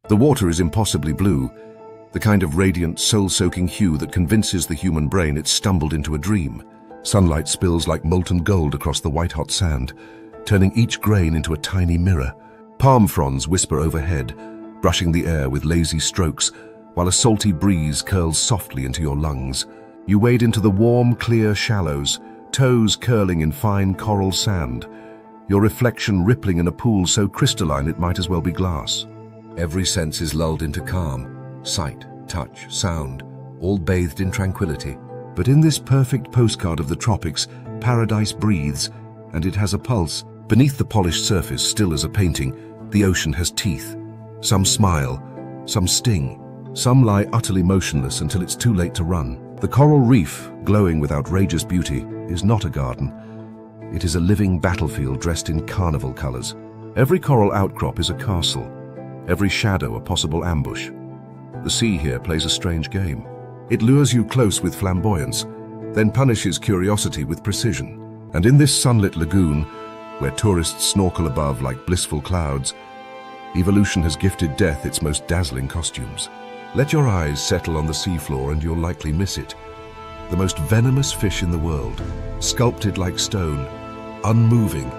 The water is impossibly blue, the kind of radiant, soul-soaking hue that convinces the human brain it's stumbled into a dream. Sunlight spills like molten gold across the white-hot sand, turning each grain into a tiny mirror. Palm fronds whisper overhead, brushing the air with lazy strokes, while a salty breeze curls softly into your lungs. You wade into the warm, clear shallows, toes curling in fine coral sand, your reflection rippling in a pool so crystalline it might as well be glass. Every sense is lulled into calm, sight, touch, sound, all bathed in tranquility. But in this perfect postcard of the tropics, paradise breathes, and it has a pulse. Beneath the polished surface, still as a painting, the ocean has teeth. Some smile, some sting, some lie utterly motionless until it's too late to run. The coral reef, glowing with outrageous beauty, is not a garden. It is a living battlefield dressed in carnival colors. Every coral outcrop is a castle, every shadow a possible ambush. The sea here plays a strange game. It lures you close with flamboyance, then punishes curiosity with precision. And in this sunlit lagoon, where tourists snorkel above like blissful clouds, evolution has gifted death its most dazzling costumes. Let your eyes settle on the seafloor and you'll likely miss it. The most venomous fish in the world, sculpted like stone, unmoving,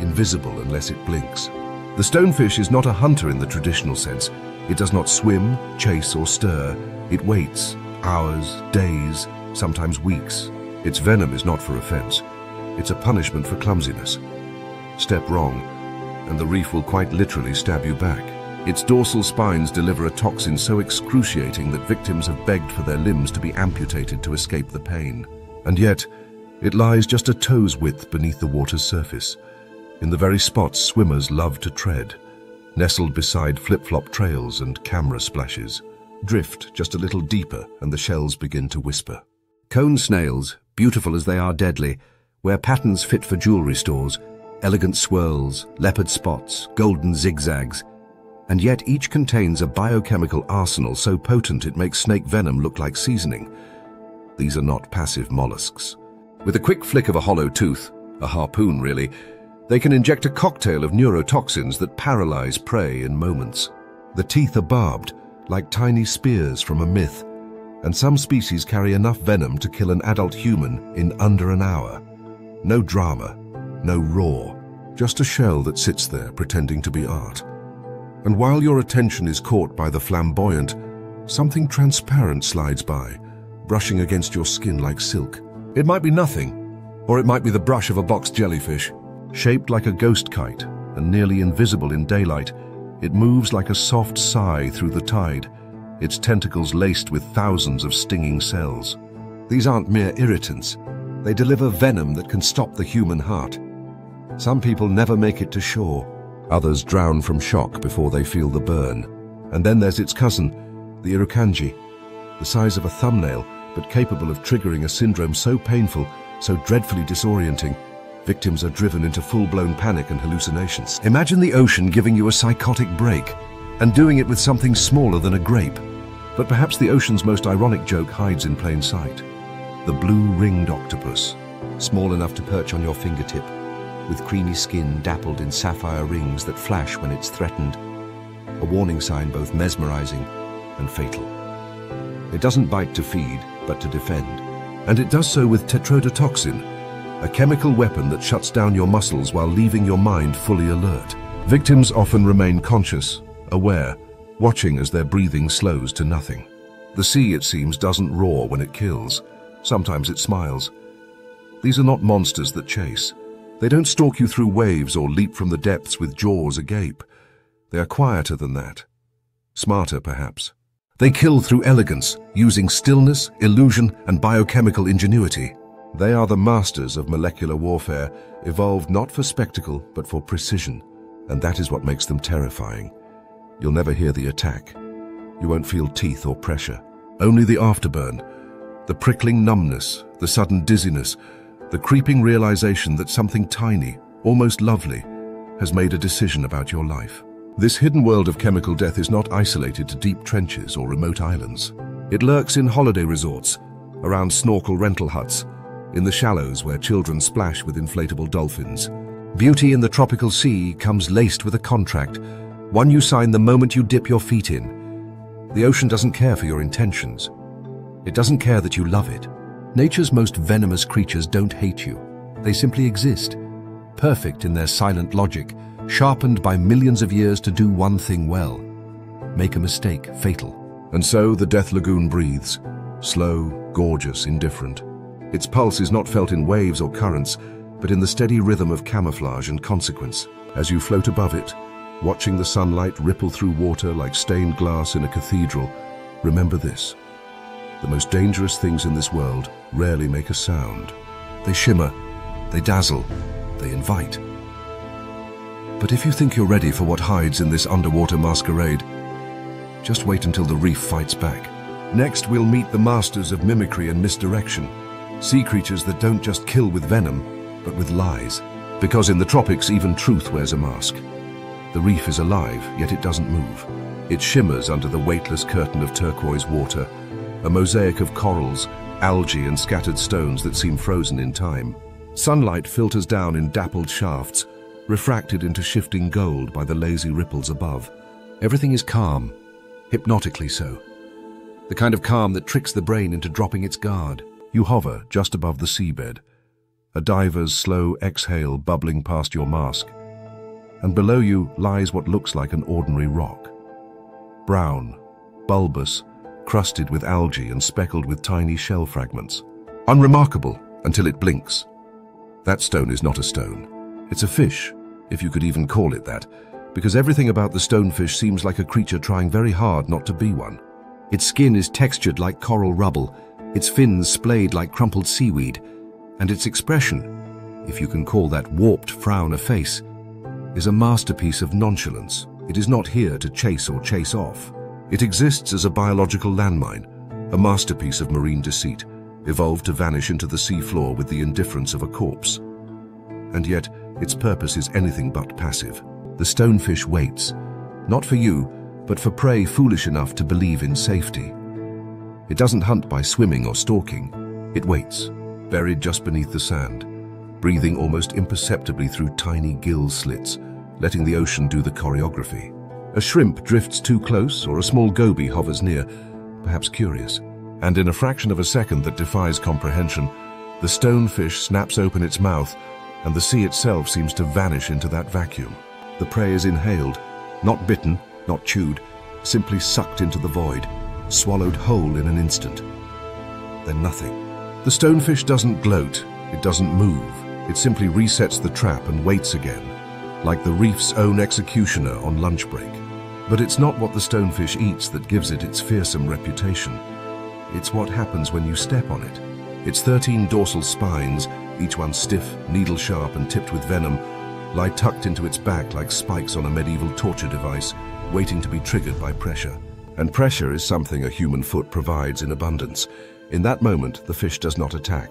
invisible unless it blinks. The stonefish is not a hunter in the traditional sense. It does not swim, chase, or stir. It waits, hours, days, sometimes weeks. Its venom is not for offense. It's a punishment for clumsiness. Step wrong, and the reef will quite literally stab you back. Its dorsal spines deliver a toxin so excruciating that victims have begged for their limbs to be amputated to escape the pain. And yet, it lies just a toe's width beneath the water's surface, in the very spots swimmers love to tread, nestled beside flip-flop trails and camera splashes. Drift just a little deeper and the shells begin to whisper. Cone snails, beautiful as they are deadly, wear patterns fit for jewelry stores, elegant swirls, leopard spots, golden zigzags, and yet each contains a biochemical arsenal so potent it makes snake venom look like seasoning. These are not passive mollusks. With a quick flick of a hollow tooth, a harpoon really, they can inject a cocktail of neurotoxins that paralyze prey in moments. The teeth are barbed, like tiny spears from a myth, and some species carry enough venom to kill an adult human in under an hour. No drama, no roar, just a shell that sits there pretending to be art. And while your attention is caught by the flamboyant, something transparent slides by, brushing against your skin like silk. It might be nothing, or it might be the brush of a box jellyfish. Shaped like a ghost kite and nearly invisible in daylight, it moves like a soft sigh through the tide, its tentacles laced with thousands of stinging cells. These aren't mere irritants. They deliver venom that can stop the human heart. Some people never make it to shore. Others drown from shock before they feel the burn. And then there's its cousin, the irukandji, the size of a thumbnail, but capable of triggering a syndrome so painful, so dreadfully disorienting, victims are driven into full-blown panic and hallucinations. Imagine the ocean giving you a psychotic break, and doing it with something smaller than a grape. But perhaps the ocean's most ironic joke hides in plain sight. The blue-ringed octopus, small enough to perch on your fingertip, with creamy skin dappled in sapphire rings that flash when it's threatened. A warning sign both mesmerizing and fatal. It doesn't bite to feed, but to defend. And it does so with tetrodotoxin, a chemical weapon that shuts down your muscles while leaving your mind fully alert. Victims often remain conscious, aware, watching as their breathing slows to nothing. The sea, it seems, doesn't roar when it kills. Sometimes it smiles. These are not monsters that chase. They don't stalk you through waves or leap from the depths with jaws agape. They are quieter than that. Smarter, perhaps. They kill through elegance, using stillness, illusion, and biochemical ingenuity. They are the masters of molecular warfare, evolved not for spectacle, but for precision. And that is what makes them terrifying. You'll never hear the attack. You won't feel teeth or pressure. Only the afterburn, the prickling numbness, the sudden dizziness, the creeping realization that something tiny, almost lovely, has made a decision about your life. This hidden world of chemical death is not isolated to deep trenches or remote islands. It lurks in holiday resorts, around snorkel rental huts, in the shallows where children splash with inflatable dolphins. Beauty in the tropical sea comes laced with a contract, one you sign the moment you dip your feet in. The ocean doesn't care for your intentions. It doesn't care that you love it. Nature's most venomous creatures don't hate you. They simply exist, perfect in their silent logic, sharpened by millions of years to do one thing well: make a mistake fatal. And so the Death Lagoon breathes, slow, gorgeous, indifferent. Its pulse is not felt in waves or currents, but in the steady rhythm of camouflage and consequence. As you float above it, watching the sunlight ripple through water like stained glass in a cathedral, remember this: the most dangerous things in this world rarely make a sound. They shimmer, they dazzle, they invite. But if you think you're ready for what hides in this underwater masquerade, just wait until the reef fights back. Next, we'll meet the masters of mimicry and misdirection, sea creatures that don't just kill with venom, but with lies. Because in the tropics, even truth wears a mask. The reef is alive, yet it doesn't move. It shimmers under the weightless curtain of turquoise water, a mosaic of corals, algae and scattered stones that seem frozen in time. Sunlight filters down in dappled shafts, refracted into shifting gold by the lazy ripples above. Everything is calm, hypnotically so. The kind of calm that tricks the brain into dropping its guard. You hover just above the seabed, a diver's slow exhale bubbling past your mask, and below you lies what looks like an ordinary rock. Brown, bulbous, crusted with algae and speckled with tiny shell fragments. Unremarkable until it blinks. That stone is not a stone. It's a fish, if you could even call it that, because everything about the stonefish seems like a creature trying very hard not to be one. Its skin is textured like coral rubble, its fins splayed like crumpled seaweed, and its expression, if you can call that warped frown a face, is a masterpiece of nonchalance. It is not here to chase or chase off. It exists as a biological landmine, a masterpiece of marine deceit, evolved to vanish into the seafloor with the indifference of a corpse. And yet, its purpose is anything but passive. The stonefish waits, not for you, but for prey foolish enough to believe in safety. It doesn't hunt by swimming or stalking. It waits, buried just beneath the sand, breathing almost imperceptibly through tiny gill slits, letting the ocean do the choreography. A shrimp drifts too close, or a small goby hovers near, perhaps curious. And in a fraction of a second that defies comprehension, the stonefish snaps open its mouth, and the sea itself seems to vanish into that vacuum. The prey is inhaled, not bitten, not chewed, simply sucked into the void, swallowed whole in an instant. Then nothing. The stonefish doesn't gloat, it doesn't move, it simply resets the trap and waits again, like the reef's own executioner on lunch break. But it's not what the stonefish eats that gives it its fearsome reputation. It's what happens when you step on it. Its 13 dorsal spines, each one stiff, needle-sharp and tipped with venom, lie tucked into its back like spikes on a medieval torture device, waiting to be triggered by pressure. And pressure is something a human foot provides in abundance. In that moment, the fish does not attack.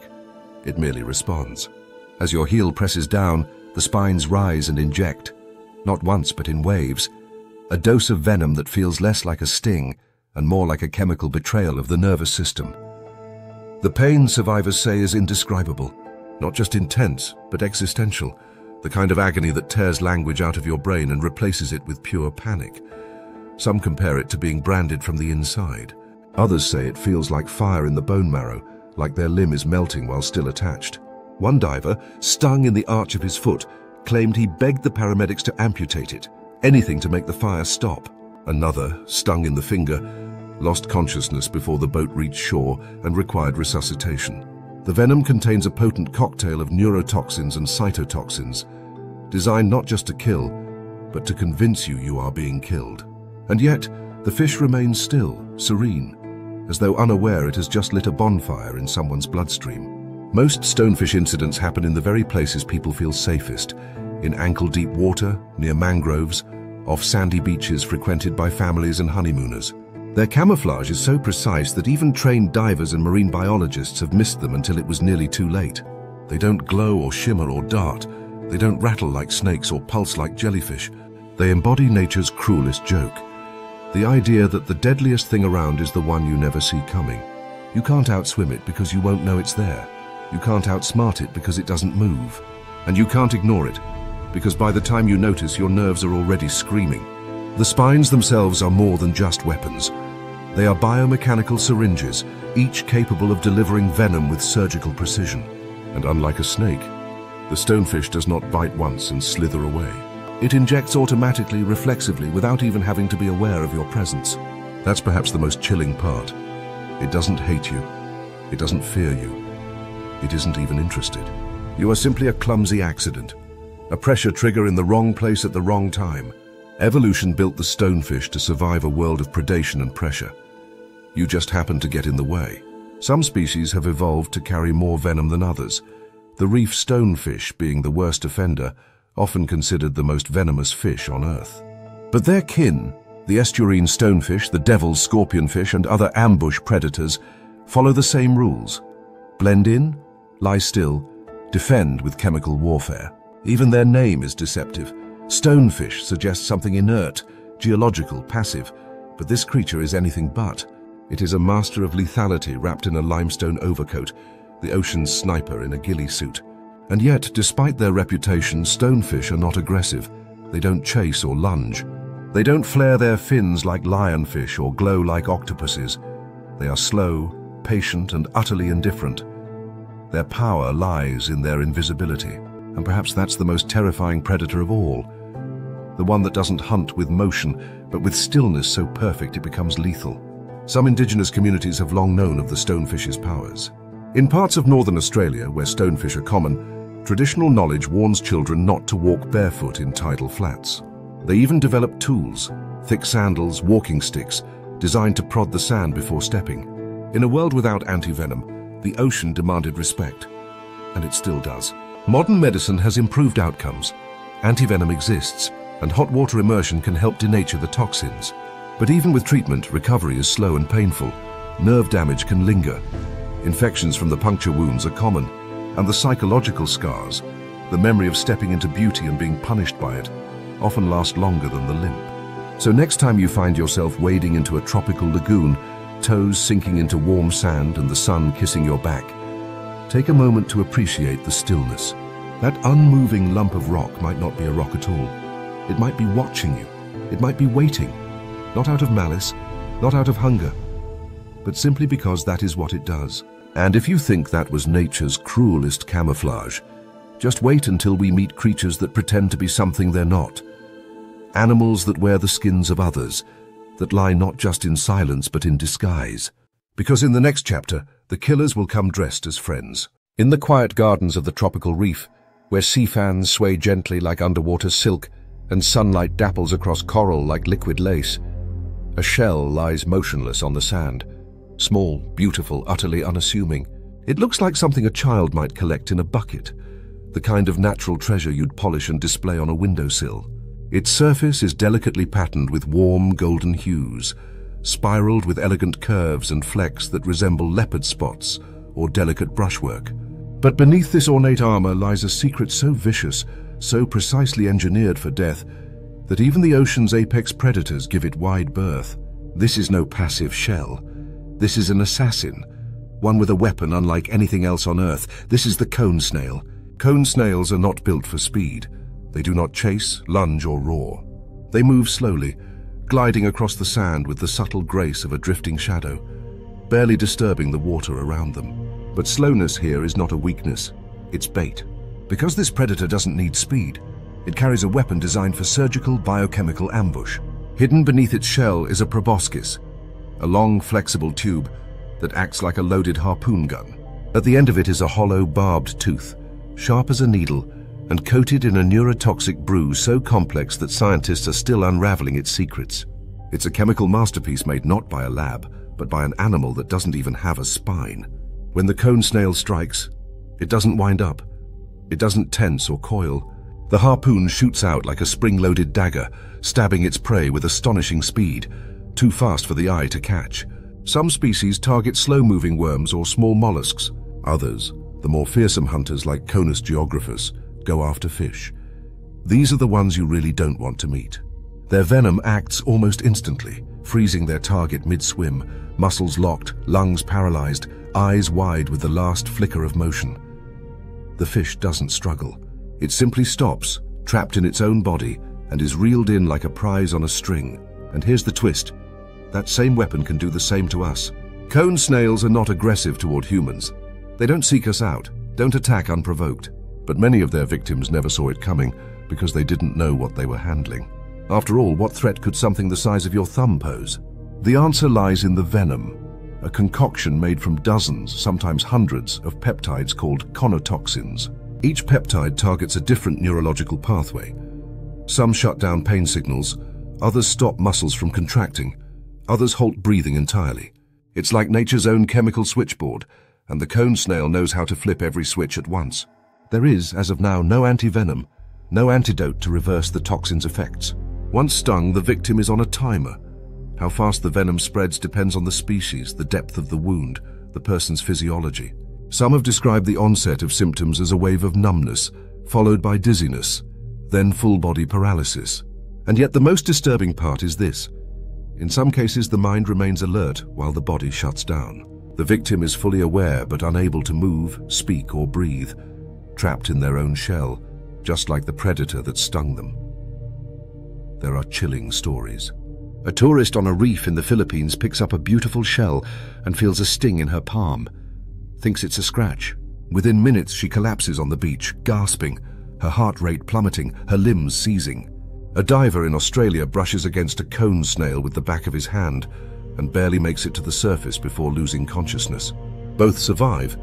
It merely responds. As your heel presses down, the spines rise and inject, not once but in waves, a dose of venom that feels less like a sting and more like a chemical betrayal of the nervous system. The pain, survivors say, is indescribable, not just intense, but existential, the kind of agony that tears language out of your brain and replaces it with pure panic. Some compare it to being branded from the inside. Others say it feels like fire in the bone marrow, like their limb is melting while still attached. One diver, stung in the arch of his foot, claimed he begged the paramedics to amputate it, anything to make the fire stop. Another, stung in the finger, lost consciousness before the boat reached shore and required resuscitation. The venom contains a potent cocktail of neurotoxins and cytotoxins, designed not just to kill, but to convince you you are being killed. And yet, the fish remains still, serene, as though unaware it has just lit a bonfire in someone's bloodstream. Most stonefish incidents happen in the very places people feel safest, in ankle-deep water, near mangroves, off sandy beaches frequented by families and honeymooners. Their camouflage is so precise that even trained divers and marine biologists have missed them until it was nearly too late. They don't glow or shimmer or dart. They don't rattle like snakes or pulse like jellyfish. They embody nature's cruelest joke. The idea that the deadliest thing around is the one you never see coming. You can't outswim it because you won't know it's there. You can't outsmart it because it doesn't move. And you can't ignore it, because by the time you notice, your nerves are already screaming. The spines themselves are more than just weapons. They are biomechanical syringes, each capable of delivering venom with surgical precision. And unlike a snake, the stonefish does not bite once and slither away. It injects automatically, reflexively, without even having to be aware of your presence. That's perhaps the most chilling part. It doesn't hate you. It doesn't fear you. It isn't even interested. You are simply a clumsy accident, a pressure trigger in the wrong place at the wrong time. Evolution built the stonefish to survive a world of predation and pressure. You just happen to get in the way. Some species have evolved to carry more venom than others, the reef stonefish being the worst offender, often considered the most venomous fish on Earth. But their kin, the estuarine stonefish, the devil's scorpionfish, and other ambush predators, follow the same rules. Blend in, lie still, defend with chemical warfare. Even their name is deceptive. Stonefish suggests something inert, geological, passive, but this creature is anything but. It is a master of lethality wrapped in a limestone overcoat, the ocean's sniper in a ghillie suit. And yet, despite their reputation, stonefish are not aggressive. They don't chase or lunge. They don't flare their fins like lionfish or glow like octopuses. They are slow, patient, and utterly indifferent. Their power lies in their invisibility, and perhaps that's the most terrifying predator of all. The one that doesn't hunt with motion, but with stillness so perfect it becomes lethal. Some indigenous communities have long known of the stonefish's powers. In parts of northern Australia, where stonefish are common, traditional knowledge warns children not to walk barefoot in tidal flats. They even developed tools, thick sandals, walking sticks, designed to prod the sand before stepping. In a world without anti-venom, the ocean demanded respect, and it still does. Modern medicine has improved outcomes. Anti-venom exists, and hot water immersion can help denature the toxins. But even with treatment, recovery is slow and painful. Nerve damage can linger. Infections from the puncture wounds are common, and the psychological scars, the memory of stepping into beauty and being punished by it, often last longer than the limp. So next time you find yourself wading into a tropical lagoon, toes sinking into warm sand and the sun kissing your back, take a moment to appreciate the stillness. That unmoving lump of rock might not be a rock at all. It might be watching you. It might be waiting. Not out of malice, not out of hunger, but simply because that is what it does. And if you think that was nature's cruelest camouflage, just wait until we meet creatures that pretend to be something they're not. Animals that wear the skins of others, that lie not just in silence but in disguise. Because in the next chapter, the killers will come dressed as friends. In the quiet gardens of the tropical reef, where sea fans sway gently like underwater silk and sunlight dapples across coral like liquid lace, a shell lies motionless on the sand. Small, beautiful, utterly unassuming. It looks like something a child might collect in a bucket, the kind of natural treasure you'd polish and display on a windowsill. Its surface is delicately patterned with warm golden hues, spiraled with elegant curves and flecks that resemble leopard spots or delicate brushwork. But beneath this ornate armor lies a secret so vicious, so precisely engineered for death, that even the ocean's apex predators give it wide berth. This is no passive shell. This is an assassin, one with a weapon unlike anything else on Earth. This is the cone snail. Cone snails are not built for speed. They do not chase, lunge, or roar. They move slowly, gliding across the sand with the subtle grace of a drifting shadow, barely disturbing the water around them. But slowness here is not a weakness, it's bait. Because this predator doesn't need speed, it carries a weapon designed for surgical biochemical ambush. Hidden beneath its shell is a proboscis, a long, flexible tube that acts like a loaded harpoon gun. At the end of it is a hollow, barbed tooth, sharp as a needle, and coated in a neurotoxic brew so complex that scientists are still unraveling its secrets. It's a chemical masterpiece made not by a lab, but by an animal that doesn't even have a spine. When the cone snail strikes, it doesn't wind up. It doesn't tense or coil. The harpoon shoots out like a spring-loaded dagger, stabbing its prey with astonishing speed, too fast for the eye to catch. Some species target slow-moving worms or small mollusks. Others, the more fearsome hunters like Conus geographus, go after fish. These are the ones you really don't want to meet. Their venom acts almost instantly, freezing their target mid-swim, muscles locked, lungs paralyzed, eyes wide with the last flicker of motion. The fish doesn't struggle. It simply stops, trapped in its own body, and is reeled in like a prize on a string. And here's the twist. That same weapon can do the same to us. Cone snails are not aggressive toward humans. They don't seek us out, don't attack unprovoked. But many of their victims never saw it coming because they didn't know what they were handling. After all, what threat could something the size of your thumb pose? The answer lies in the venom, a concoction made from dozens, sometimes hundreds, of peptides called conotoxins. Each peptide targets a different neurological pathway. Some shut down pain signals, others stop muscles from contracting, others halt breathing entirely. It's like nature's own chemical switchboard, and the cone snail knows how to flip every switch at once. There is, as of now, no anti-venom, no antidote to reverse the toxin's effects. Once stung, the victim is on a timer. How fast the venom spreads depends on the species, the depth of the wound, the person's physiology. Some have described the onset of symptoms as a wave of numbness, followed by dizziness, then full-body paralysis. And yet the most disturbing part is this. In some cases, the mind remains alert while the body shuts down. The victim is fully aware but unable to move, speak, or breathe, trapped in their own shell, just like the predator that stung them. There are chilling stories. A tourist on a reef in the Philippines picks up a beautiful shell and feels a sting in her palm. Thinks it's a scratch. Within minutes, she collapses on the beach, gasping, her heart rate plummeting, her limbs seizing. A diver in Australia brushes against a cone snail with the back of his hand and barely makes it to the surface before losing consciousness. Both survive,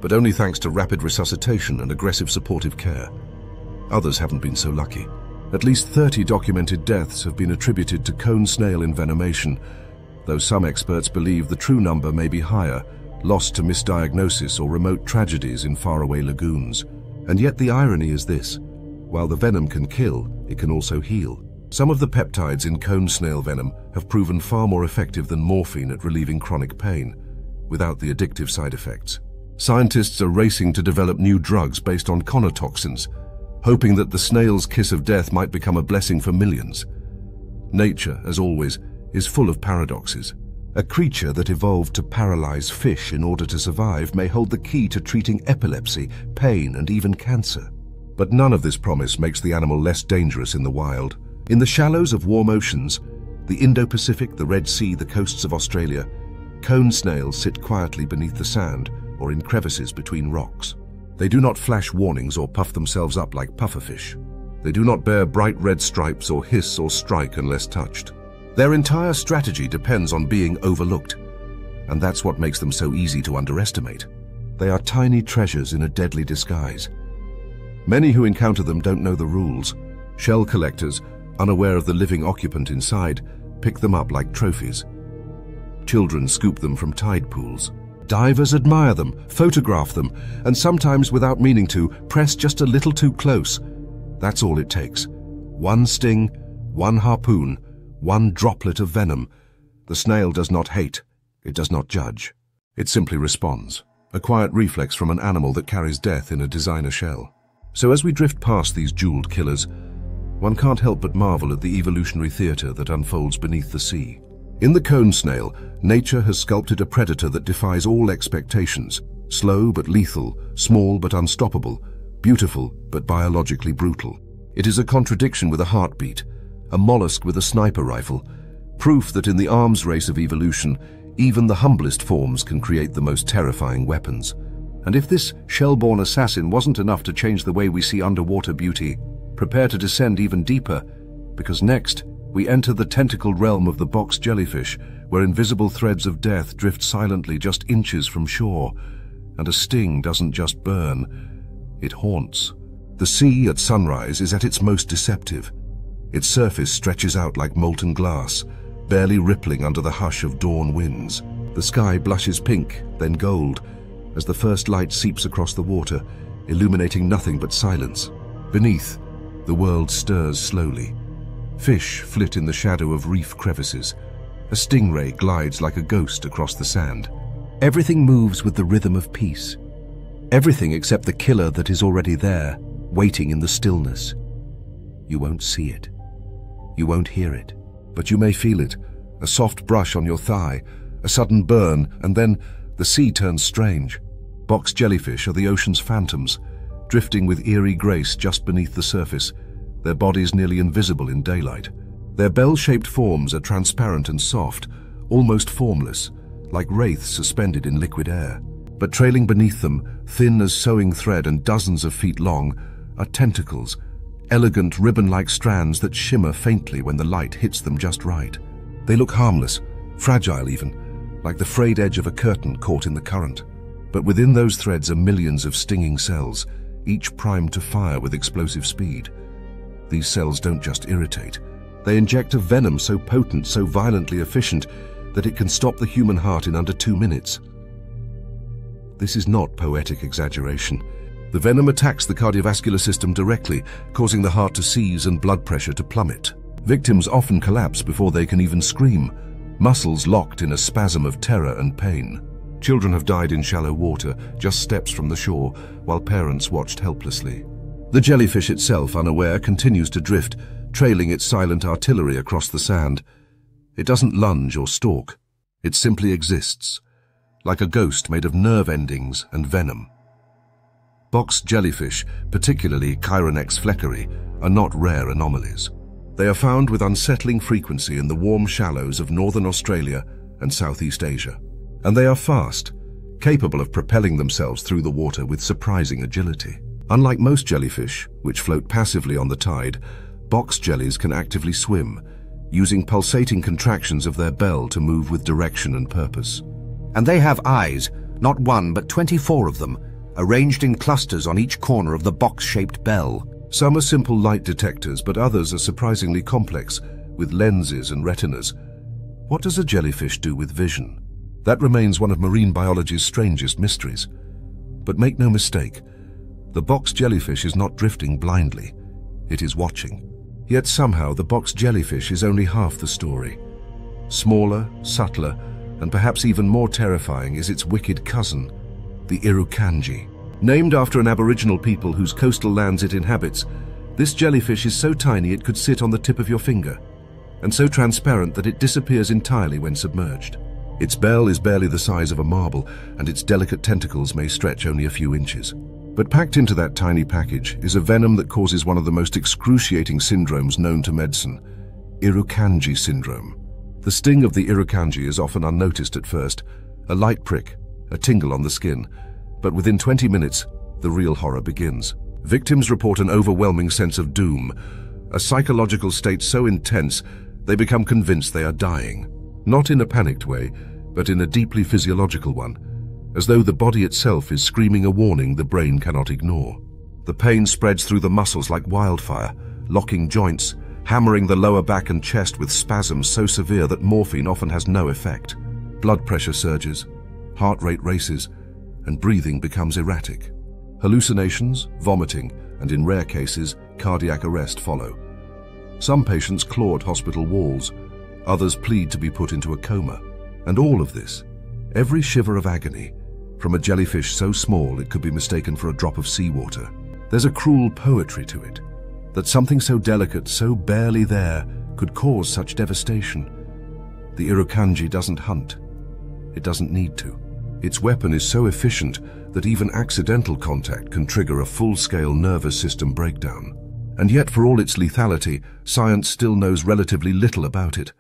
but only thanks to rapid resuscitation and aggressive supportive care. Others haven't been so lucky. At least 30 documented deaths have been attributed to cone snail envenomation, though some experts believe the true number may be higher, lost to misdiagnosis or remote tragedies in faraway lagoons. And yet the irony is this: while the venom can kill, it can also heal. Some of the peptides in cone snail venom have proven far more effective than morphine at relieving chronic pain, without the addictive side effects. Scientists are racing to develop new drugs based on conotoxins, hoping that the snail's kiss of death might become a blessing for millions. Nature, as always, is full of paradoxes. A creature that evolved to paralyze fish in order to survive may hold the key to treating epilepsy, pain, and even cancer. But none of this promise makes the animal less dangerous in the wild. In the shallows of warm oceans, the Indo-Pacific, the Red Sea, the coasts of Australia, cone snails sit quietly beneath the sand or in crevices between rocks. They do not flash warnings or puff themselves up like pufferfish. They do not bear bright red stripes or hiss or strike unless touched. Their entire strategy depends on being overlooked, and that's what makes them so easy to underestimate. They are tiny treasures in a deadly disguise. Many who encounter them don't know the rules. Shell collectors, unaware of the living occupant inside, pick them up like trophies. Children scoop them from tide pools. Divers admire them, photograph them, and sometimes, without meaning to, press just a little too close. That's all it takes. One sting, one harpoon, one droplet of venom. The snail does not hate. It does not judge. It simply responds. A quiet reflex from an animal that carries death in a designer shell. So as we drift past these jeweled killers, one can't help but marvel at the evolutionary theater that unfolds beneath the sea. In the cone snail, nature has sculpted a predator that defies all expectations. Slow but lethal, small but unstoppable, beautiful but biologically brutal. It is a contradiction with a heartbeat, a mollusk with a sniper rifle, proof that in the arms race of evolution, even the humblest forms can create the most terrifying weapons. And if this shell-born assassin wasn't enough to change the way we see underwater beauty, prepare to descend even deeper, because next, we enter the tentacled realm of the box jellyfish, where invisible threads of death drift silently just inches from shore, and a sting doesn't just burn, it haunts. The sea at sunrise is at its most deceptive. Its surface stretches out like molten glass, barely rippling under the hush of dawn winds. The sky blushes pink, then gold, as the first light seeps across the water, illuminating nothing but silence. Beneath, the world stirs slowly. Fish flit in the shadow of reef crevices. A stingray glides like a ghost across the sand. Everything moves with the rhythm of peace. Everything except the killer that is already there, waiting in the stillness. You won't see it. You won't hear it. But you may feel it. A soft brush on your thigh, a sudden burn, and then the sea turns strange. Box jellyfish are the ocean's phantoms, drifting with eerie grace just beneath the surface, their bodies nearly invisible in daylight. Their bell-shaped forms are transparent and soft, almost formless, like wraiths suspended in liquid air. But trailing beneath them, thin as sewing thread and dozens of feet long, are tentacles, elegant ribbon-like strands that shimmer faintly when the light hits them just right. They look harmless, fragile even, like the frayed edge of a curtain caught in the current. But within those threads are millions of stinging cells, each primed to fire with explosive speed. These cells don't just irritate. They inject a venom so potent, so violently efficient, that it can stop the human heart in under 2 minutes. This is not poetic exaggeration. The venom attacks the cardiovascular system directly, causing the heart to seize and blood pressure to plummet. Victims often collapse before they can even scream, muscles locked in a spasm of terror and pain. Children have died in shallow water, just steps from the shore, while parents watched helplessly. The jellyfish itself, unaware, continues to drift, trailing its silent artillery across the sand. It doesn't lunge or stalk. It simply exists, like a ghost made of nerve endings and venom. Box jellyfish, particularly Chironex fleckeri, are not rare anomalies. They are found with unsettling frequency in the warm shallows of northern Australia and Southeast Asia. And they are fast, capable of propelling themselves through the water with surprising agility. Unlike most jellyfish, which float passively on the tide, box jellies can actively swim, using pulsating contractions of their bell to move with direction and purpose. And they have eyes, not one but 24 of them, arranged in clusters on each corner of the box-shaped bell. Some are simple light detectors, but others are surprisingly complex, with lenses and retinas. What does a jellyfish do with vision? That remains one of marine biology's strangest mysteries. But make no mistake, the box jellyfish is not drifting blindly. It is watching. Yet somehow the box jellyfish is only half the story. Smaller, subtler, and perhaps even more terrifying is its wicked cousin, the irukandji. Named after an aboriginal people whose coastal lands it inhabits, this jellyfish is so tiny it could sit on the tip of your finger, and so transparent that it disappears entirely when submerged. Its bell is barely the size of a marble, and its delicate tentacles may stretch only a few inches. But packed into that tiny package is a venom that causes one of the most excruciating syndromes known to medicine, irukandji syndrome. The sting of the irukandji is often unnoticed at first, a light prick, a tingle on the skin, but within 20 minutes, the real horror begins. Victims report an overwhelming sense of doom, a psychological state so intense they become convinced they are dying. Not in a panicked way, but in a deeply physiological one, as though the body itself is screaming a warning the brain cannot ignore. The pain spreads through the muscles like wildfire, locking joints, hammering the lower back and chest with spasms so severe that morphine often has no effect. Blood pressure surges, heart rate races, and breathing becomes erratic. Hallucinations, vomiting, and in rare cases, cardiac arrest follow. Some patients claw at hospital walls, others plead to be put into a coma. And all of this, every shiver of agony, from a jellyfish so small it could be mistaken for a drop of seawater. There's a cruel poetry to it, that something so delicate, so barely there, could cause such devastation. The irukandji doesn't hunt. It doesn't need to. Its weapon is so efficient that even accidental contact can trigger a full-scale nervous system breakdown. And yet, for all its lethality, science still knows relatively little about it.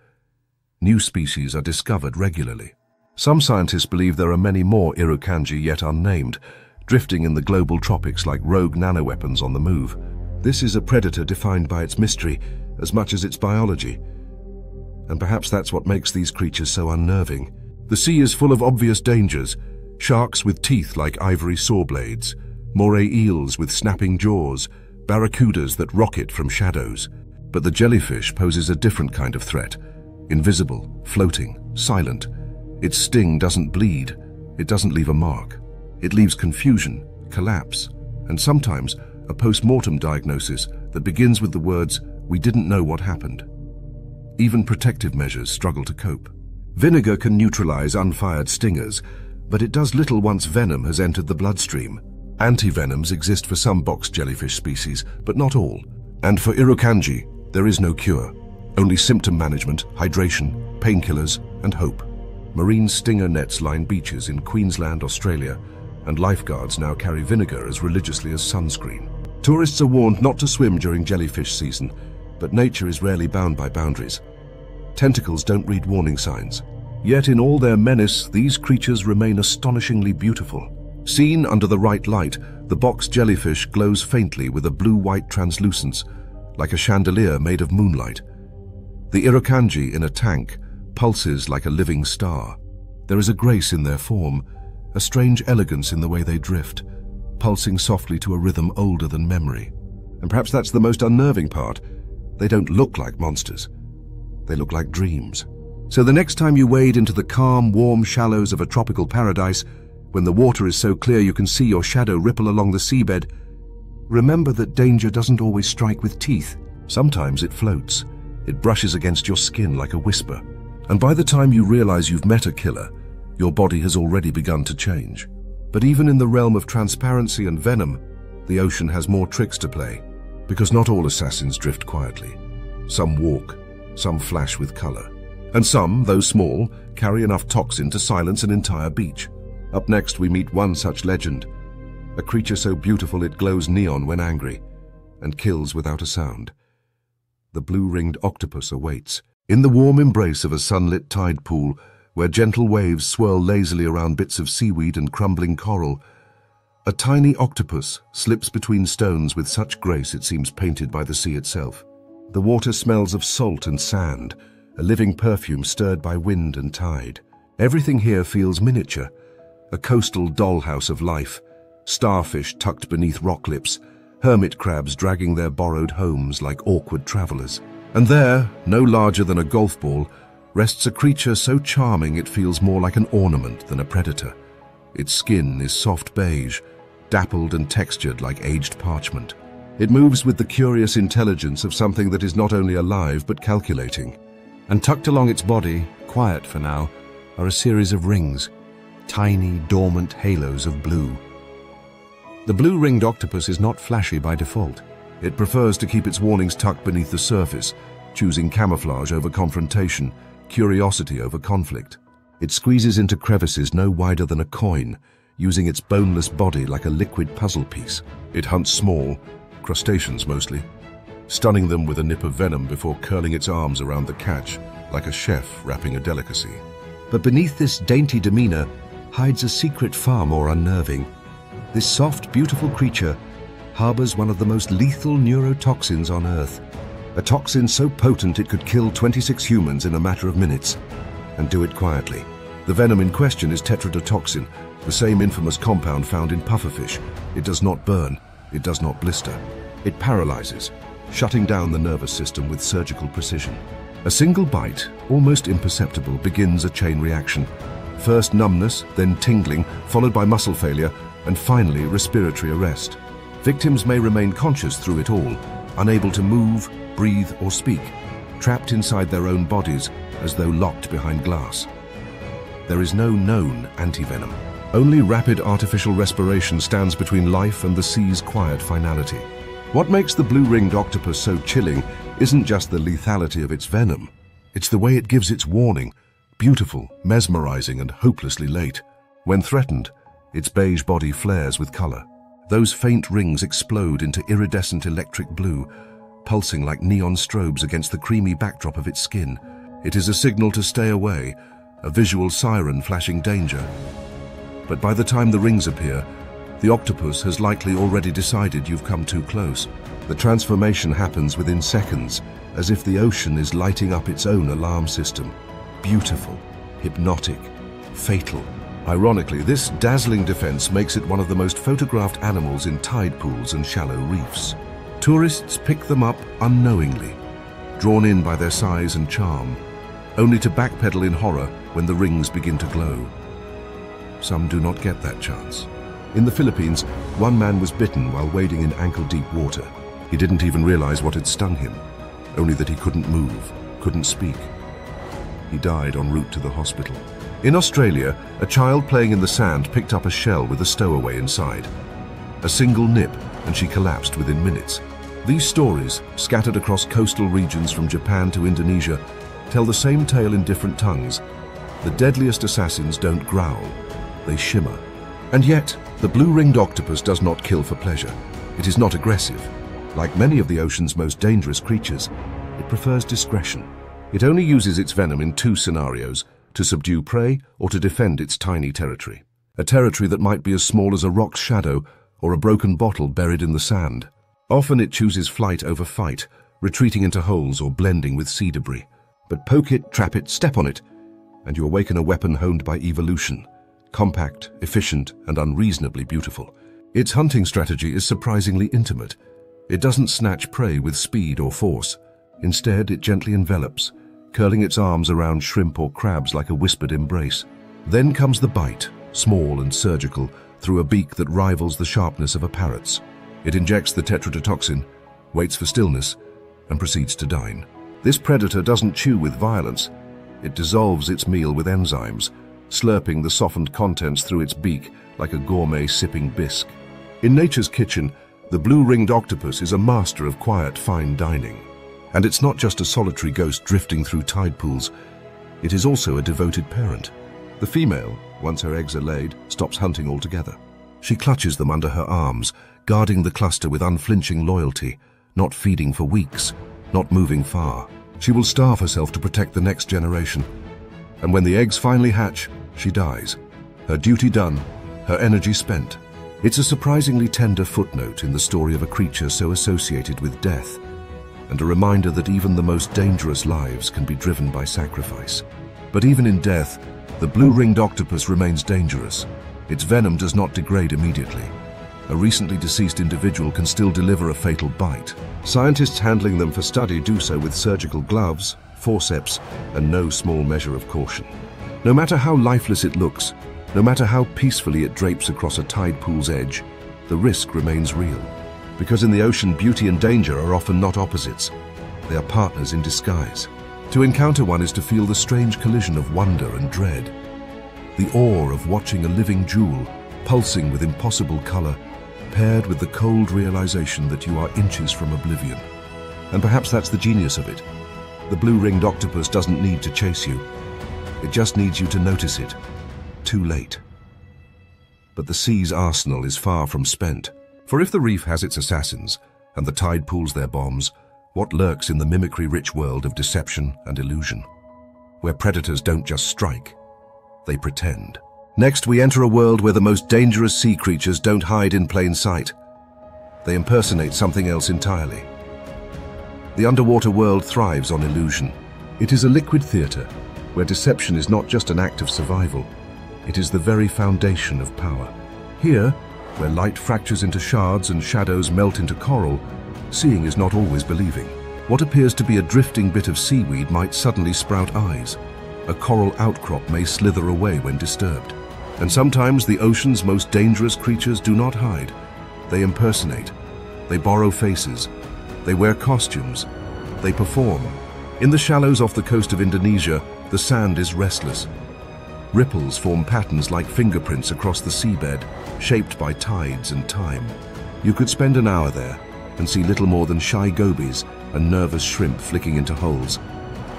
New species are discovered regularly. Some scientists believe there are many more irukandji yet unnamed, drifting in the global tropics like rogue nanoweapons on the move. This is a predator defined by its mystery as much as its biology. And perhaps that's what makes these creatures so unnerving. The sea is full of obvious dangers, sharks with teeth like ivory saw blades, moray eels with snapping jaws, barracudas that rocket from shadows. But the jellyfish poses a different kind of threat, invisible, floating, silent. Its sting doesn't bleed, it doesn't leave a mark. It leaves confusion, collapse, and sometimes a post-mortem diagnosis that begins with the words, "We didn't know what happened." Even protective measures struggle to cope. Vinegar can neutralize unfired stingers, but it does little once venom has entered the bloodstream. Antivenoms exist for some box jellyfish species, but not all. And for irukandji, there is no cure. Only symptom management, hydration, painkillers, and hope. Marine stinger nets line beaches in Queensland, Australia, and lifeguards now carry vinegar as religiously as sunscreen. Tourists are warned not to swim during jellyfish season, but nature is rarely bound by boundaries. Tentacles don't read warning signs. Yet in all their menace, these creatures remain astonishingly beautiful. Seen under the right light, the box jellyfish glows faintly with a blue-white translucence, like a chandelier made of moonlight. The irukandji in a tank pulses like a living star. There is a grace in their form, a strange elegance in the way they drift, pulsing softly to a rhythm older than memory. And perhaps that's the most unnerving part. They don't look like monsters. They look like dreams. So the next time you wade into the calm, warm shallows of a tropical paradise, when the water is so clear you can see your shadow ripple along the seabed, remember that danger doesn't always strike with teeth. Sometimes it floats. It brushes against your skin like a whisper. And by the time you realize you've met a killer, your body has already begun to change. But even in the realm of transparency and venom, the ocean has more tricks to play, because not all assassins drift quietly. Some walk, some flash with color, and some, though small, carry enough toxin to silence an entire beach. Up next, we meet one such legend, a creature so beautiful it glows neon when angry, and kills without a sound. The blue-ringed octopus awaits, in the warm embrace of a sunlit tide pool, where gentle waves swirl lazily around bits of seaweed and crumbling coral. A tiny octopus slips between stones with such grace it seems painted by the sea itself. The water smells of salt and sand, a living perfume stirred by wind and tide. Everything here feels miniature, a coastal dollhouse of life, starfish tucked beneath rock lips, hermit crabs dragging their borrowed homes like awkward travelers. And there, no larger than a golf ball, rests a creature so charming it feels more like an ornament than a predator. Its skin is soft beige, dappled and textured like aged parchment. It moves with the curious intelligence of something that is not only alive but calculating. And tucked along its body, quiet for now, are a series of rings, tiny, dormant halos of blue. The blue-ringed octopus is not flashy by default. It prefers to keep its warnings tucked beneath the surface, choosing camouflage over confrontation, curiosity over conflict. It squeezes into crevices no wider than a coin, using its boneless body like a liquid puzzle piece. It hunts small, crustaceans mostly, stunning them with a nip of venom before curling its arms around the catch, like a chef wrapping a delicacy. But beneath this dainty demeanor hides a secret far more unnerving. This soft, beautiful creature harbors one of the most lethal neurotoxins on Earth. A toxin so potent it could kill 26 humans in a matter of minutes, and do it quietly. The venom in question is tetrodotoxin, the same infamous compound found in pufferfish. It does not burn, it does not blister. It paralyzes, shutting down the nervous system with surgical precision. A single bite, almost imperceptible, begins a chain reaction. First numbness, then tingling, followed by muscle failure, and finally respiratory arrest. Victims may remain conscious through it all, unable to move, breathe, or speak, trapped inside their own bodies as though locked behind glass. There is no known antivenom. Only rapid artificial respiration stands between life and the sea's quiet finality. What makes the blue-ringed octopus so chilling isn't just the lethality of its venom. It's the way it gives its warning, beautiful, mesmerizing, and hopelessly late. When threatened, its beige body flares with color. Those faint rings explode into iridescent electric blue, pulsing like neon strobes against the creamy backdrop of its skin. It is a signal to stay away, a visual siren flashing danger. But by the time the rings appear, the octopus has likely already decided you've come too close. The transformation happens within seconds, as if the ocean is lighting up its own alarm system. Beautiful, hypnotic, fatal. Ironically, this dazzling defense makes it one of the most photographed animals in tide pools and shallow reefs. Tourists pick them up unknowingly, drawn in by their size and charm, only to backpedal in horror when the rings begin to glow. Some do not get that chance. In the Philippines, one man was bitten while wading in ankle-deep water. He didn't even realize what had stung him, only that he couldn't move, couldn't speak. He died en route to the hospital. In Australia, a child playing in the sand picked up a shell with a stowaway inside. A single nip, and she collapsed within minutes. These stories, scattered across coastal regions from Japan to Indonesia, tell the same tale in different tongues. The deadliest assassins don't growl, they shimmer. And yet, the blue-ringed octopus does not kill for pleasure. It is not aggressive. Like many of the ocean's most dangerous creatures, it prefers discretion. It only uses its venom in two scenarios: to subdue prey or to defend its tiny territory. A territory that might be as small as a rock's shadow or a broken bottle buried in the sand. Often it chooses flight over fight, retreating into holes or blending with sea debris. But poke it, trap it, step on it, and you awaken a weapon honed by evolution. Compact, efficient, and unreasonably beautiful. Its hunting strategy is surprisingly intimate. It doesn't snatch prey with speed or force. Instead, it gently envelops, curling its arms around shrimp or crabs like a whispered embrace. Then comes the bite, small and surgical, through a beak that rivals the sharpness of a parrot's. It injects the tetrodotoxin, waits for stillness, and proceeds to dine. This predator doesn't chew with violence. It dissolves its meal with enzymes, slurping the softened contents through its beak like a gourmet sipping bisque. In nature's kitchen, the blue-ringed octopus is a master of quiet, fine dining. And it's not just a solitary ghost drifting through tide pools. It is also a devoted parent. The female, once her eggs are laid, stops hunting altogether. She clutches them under her arms, guarding the cluster with unflinching loyalty, not feeding for weeks, not moving far. She will starve herself to protect the next generation. And when the eggs finally hatch, she dies. Her duty done, her energy spent. It's a surprisingly tender footnote in the story of a creature so associated with death, and a reminder that even the most dangerous lives can be driven by sacrifice. But even in death, the blue-ringed octopus remains dangerous. Its venom does not degrade immediately. A recently deceased individual can still deliver a fatal bite. Scientists handling them for study do so with surgical gloves, forceps, and no small measure of caution. No matter how lifeless it looks, no matter how peacefully it drapes across a tide pool's edge, the risk remains real. Because in the ocean, beauty and danger are often not opposites. They are partners in disguise. To encounter one is to feel the strange collision of wonder and dread. The awe of watching a living jewel, pulsing with impossible color, paired with the cold realization that you are inches from oblivion. And perhaps that's the genius of it. The blue-ringed octopus doesn't need to chase you. It just needs you to notice it. Too late. But the sea's arsenal is far from spent. For if the reef has its assassins, and the tide pools their bombs, what lurks in the mimicry-rich world of deception and illusion? Where predators don't just strike, they pretend. Next, we enter a world where the most dangerous sea creatures don't hide in plain sight. They impersonate something else entirely. The underwater world thrives on illusion. It is a liquid theater, where deception is not just an act of survival, it is the very foundation of power. Here, where light fractures into shards and shadows melt into coral, seeing is not always believing. What appears to be a drifting bit of seaweed might suddenly sprout eyes. A coral outcrop may slither away when disturbed. And sometimes the ocean's most dangerous creatures do not hide. They impersonate. They borrow faces. They wear costumes. They perform. In the shallows off the coast of Indonesia, the sand is restless. Ripples form patterns like fingerprints across the seabed, shaped by tides and time. You could spend an hour there and see little more than shy gobies and nervous shrimp flicking into holes,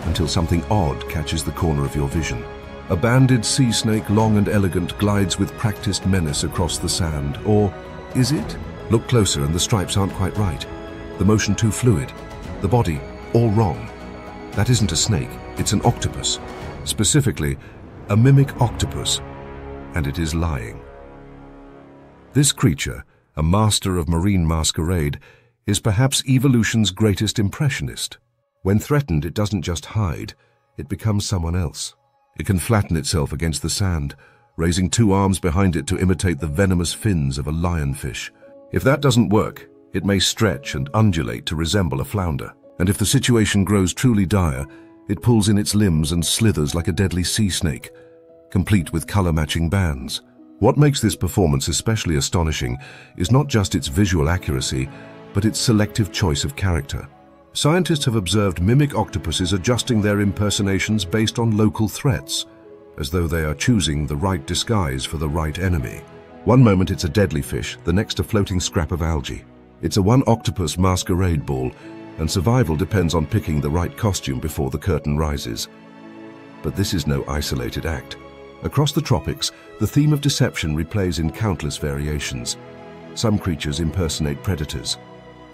until something odd catches the corner of your vision. A banded sea snake, long and elegant, glides with practiced menace across the sand. Or is it? Look closer and the stripes aren't quite right. The motion too fluid. The body all wrong. That isn't a snake, it's an octopus. Specifically, a mimic octopus. And it is lying. This creature, a master of marine masquerade, is perhaps evolution's greatest impressionist. When threatened, it doesn't just hide, it becomes someone else. It can flatten itself against the sand, raising two arms behind it to imitate the venomous fins of a lionfish. If that doesn't work, it may stretch and undulate to resemble a flounder. And if the situation grows truly dire, it pulls in its limbs and slithers like a deadly sea snake, complete with color-matching bands. What makes this performance especially astonishing is not just its visual accuracy, but its selective choice of character. Scientists have observed mimic octopuses adjusting their impersonations based on local threats, as though they are choosing the right disguise for the right enemy. One moment it's a deadly fish, the next a floating scrap of algae. It's a one-octopus masquerade ball, and survival depends on picking the right costume before the curtain rises. But this is no isolated act. Across the tropics, the theme of deception replays in countless variations. Some creatures impersonate predators.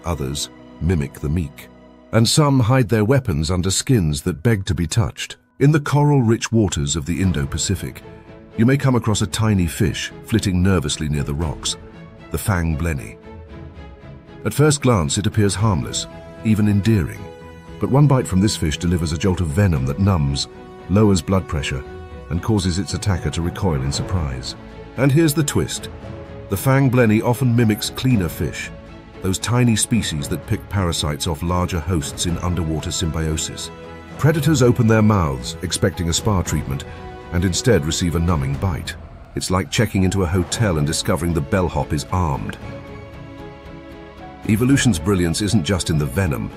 Others mimic the meek. And some hide their weapons under skins that beg to be touched. In the coral-rich waters of the Indo-Pacific, you may come across a tiny fish flitting nervously near the rocks, the fang blenny. At first glance, it appears harmless, even endearing. But one bite from this fish delivers a jolt of venom that numbs, lowers blood pressure, and causes its attacker to recoil in surprise. And here's the twist. The fang blenny often mimics cleaner fish, those tiny species that pick parasites off larger hosts in underwater symbiosis. Predators open their mouths, expecting a spa treatment, and instead receive a numbing bite. It's like checking into a hotel and discovering the bellhop is armed. Evolution's brilliance isn't just in the venom,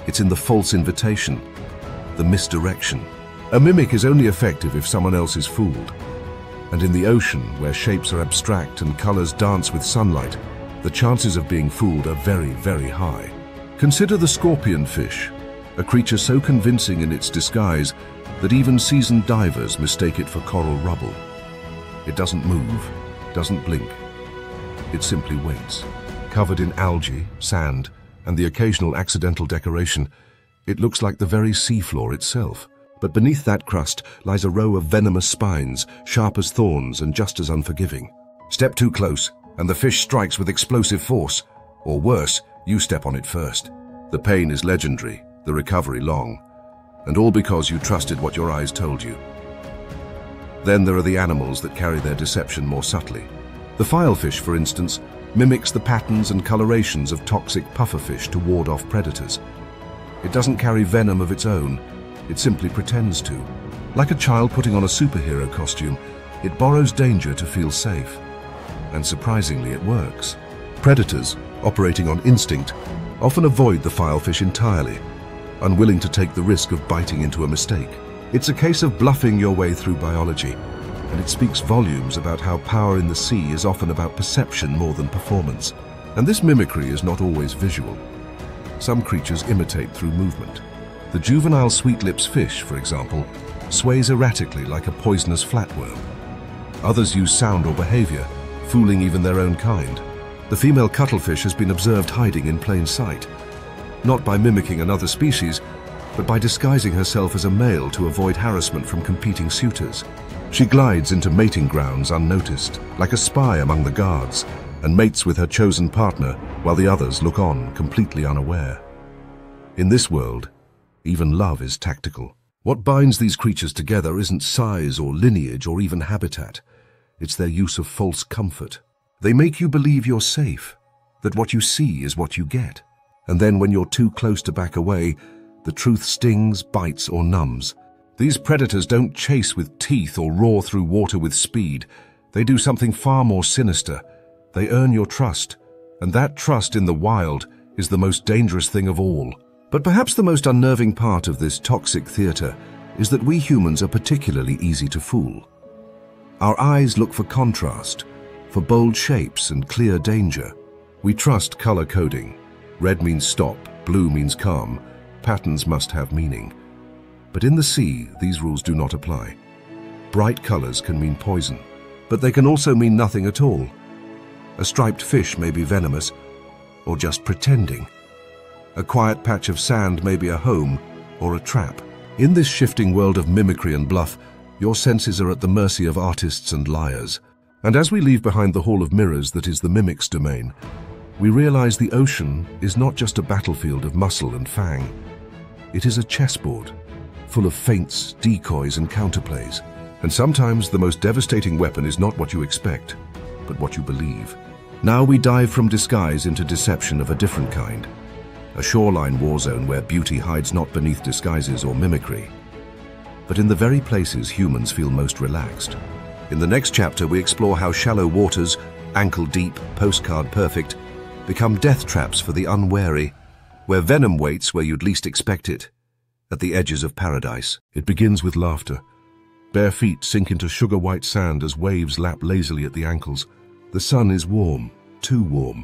it's in the false invitation, the misdirection. A mimic is only effective if someone else is fooled. And in the ocean, where shapes are abstract and colors dance with sunlight, the chances of being fooled are very, very high. Consider the scorpion fish, a creature so convincing in its disguise that even seasoned divers mistake it for coral rubble. It doesn't move, doesn't blink. It simply waits. Covered in algae, sand, and the occasional accidental decoration, it looks like the very seafloor itself. But beneath that crust lies a row of venomous spines, sharp as thorns and just as unforgiving. Step too close, and the fish strikes with explosive force. Or worse, you step on it first. The pain is legendary, the recovery long. And all because you trusted what your eyes told you. Then there are the animals that carry their deception more subtly. The filefish, for instance, mimics the patterns and colorations of toxic pufferfish to ward off predators. It doesn't carry venom of its own, it simply pretends to. Like a child putting on a superhero costume, it borrows danger to feel safe. And surprisingly, it works. Predators, operating on instinct, often avoid the filefish entirely, unwilling to take the risk of biting into a mistake. It's a case of bluffing your way through biology, and it speaks volumes about how power in the sea is often about perception more than performance. And this mimicry is not always visual. Some creatures imitate through movement. The juvenile sweetlips fish, for example, sways erratically like a poisonous flatworm. Others use sound or behavior, fooling even their own kind. The female cuttlefish has been observed hiding in plain sight, not by mimicking another species, but by disguising herself as a male to avoid harassment from competing suitors. She glides into mating grounds unnoticed, like a spy among the guards, and mates with her chosen partner while the others look on, completely unaware. In this world, even love is tactical. What binds these creatures together isn't size or lineage or even habitat. It's their use of false comfort. They make you believe you're safe, that what you see is what you get. And then when you're too close to back away, the truth stings, bites, or numbs. These predators don't chase with teeth or roar through water with speed. They do something far more sinister. They earn your trust, and that trust in the wild is the most dangerous thing of all. But perhaps the most unnerving part of this toxic theater is that we humans are particularly easy to fool. Our eyes look for contrast, for bold shapes and clear danger. We trust color coding. Red means stop, blue means calm, patterns must have meaning. But in the sea, these rules do not apply. Bright colors can mean poison, but they can also mean nothing at all. A striped fish may be venomous, or just pretending. A quiet patch of sand may be a home or a trap. In this shifting world of mimicry and bluff, your senses are at the mercy of artists and liars. And as we leave behind the hall of mirrors that is the mimic's domain, we realize the ocean is not just a battlefield of muscle and fang. It is a chessboard, full of feints, decoys, and counterplays. And sometimes the most devastating weapon is not what you expect, but what you believe. Now we dive from disguise into deception of a different kind. A shoreline war zone where beauty hides not beneath disguises or mimicry, but in the very places humans feel most relaxed. In the next chapter, we explore how shallow waters, ankle-deep, postcard perfect, become death traps for the unwary, where venom waits where you'd least expect it, at the edges of paradise. It begins with laughter. Bare feet sink into sugar-white sand as waves lap lazily at the ankles. The sun is warm, too warm,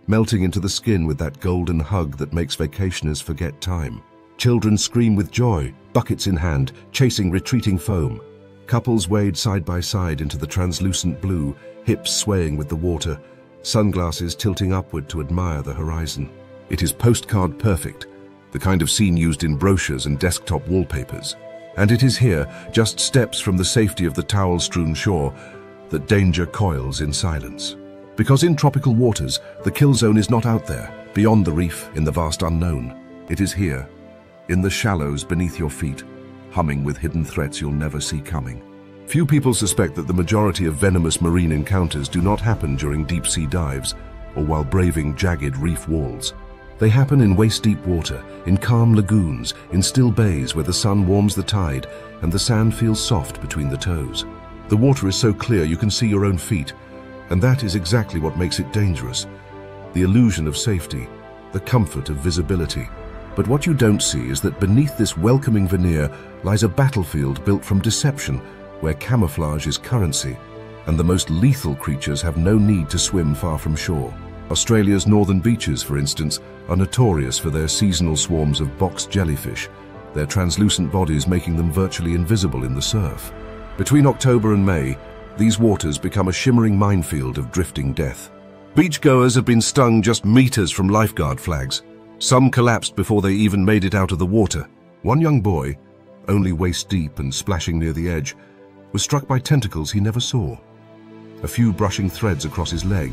melting into the skin with that golden hug that makes vacationers forget time. Children scream with joy, buckets in hand, chasing retreating foam. Couples wade side by side into the translucent blue, hips swaying with the water, sunglasses tilting upward to admire the horizon. It is postcard perfect, the kind of scene used in brochures and desktop wallpapers. And it is here, just steps from the safety of the towel-strewn shore, that danger coils in silence. Because in tropical waters, the kill zone is not out there, beyond the reef, in the vast unknown. It is here, in the shallows beneath your feet, humming with hidden threats you'll never see coming. Few people suspect that the majority of venomous marine encounters do not happen during deep-sea dives or while braving jagged reef walls. They happen in waist-deep water, in calm lagoons, in still bays where the sun warms the tide and the sand feels soft between the toes. The water is so clear you can see your own feet, and that is exactly what makes it dangerous. The illusion of safety, the comfort of visibility. But what you don't see is that beneath this welcoming veneer lies a battlefield built from deception, where camouflage is currency, and the most lethal creatures have no need to swim far from shore. Australia's northern beaches, for instance, are notorious for their seasonal swarms of box jellyfish, their translucent bodies making them virtually invisible in the surf. Between October and May, these waters become a shimmering minefield of drifting death. Beachgoers have been stung just meters from lifeguard flags. Some collapsed before they even made it out of the water. One young boy, only waist deep and splashing near the edge, was struck by tentacles he never saw. A few brushing threads across his leg,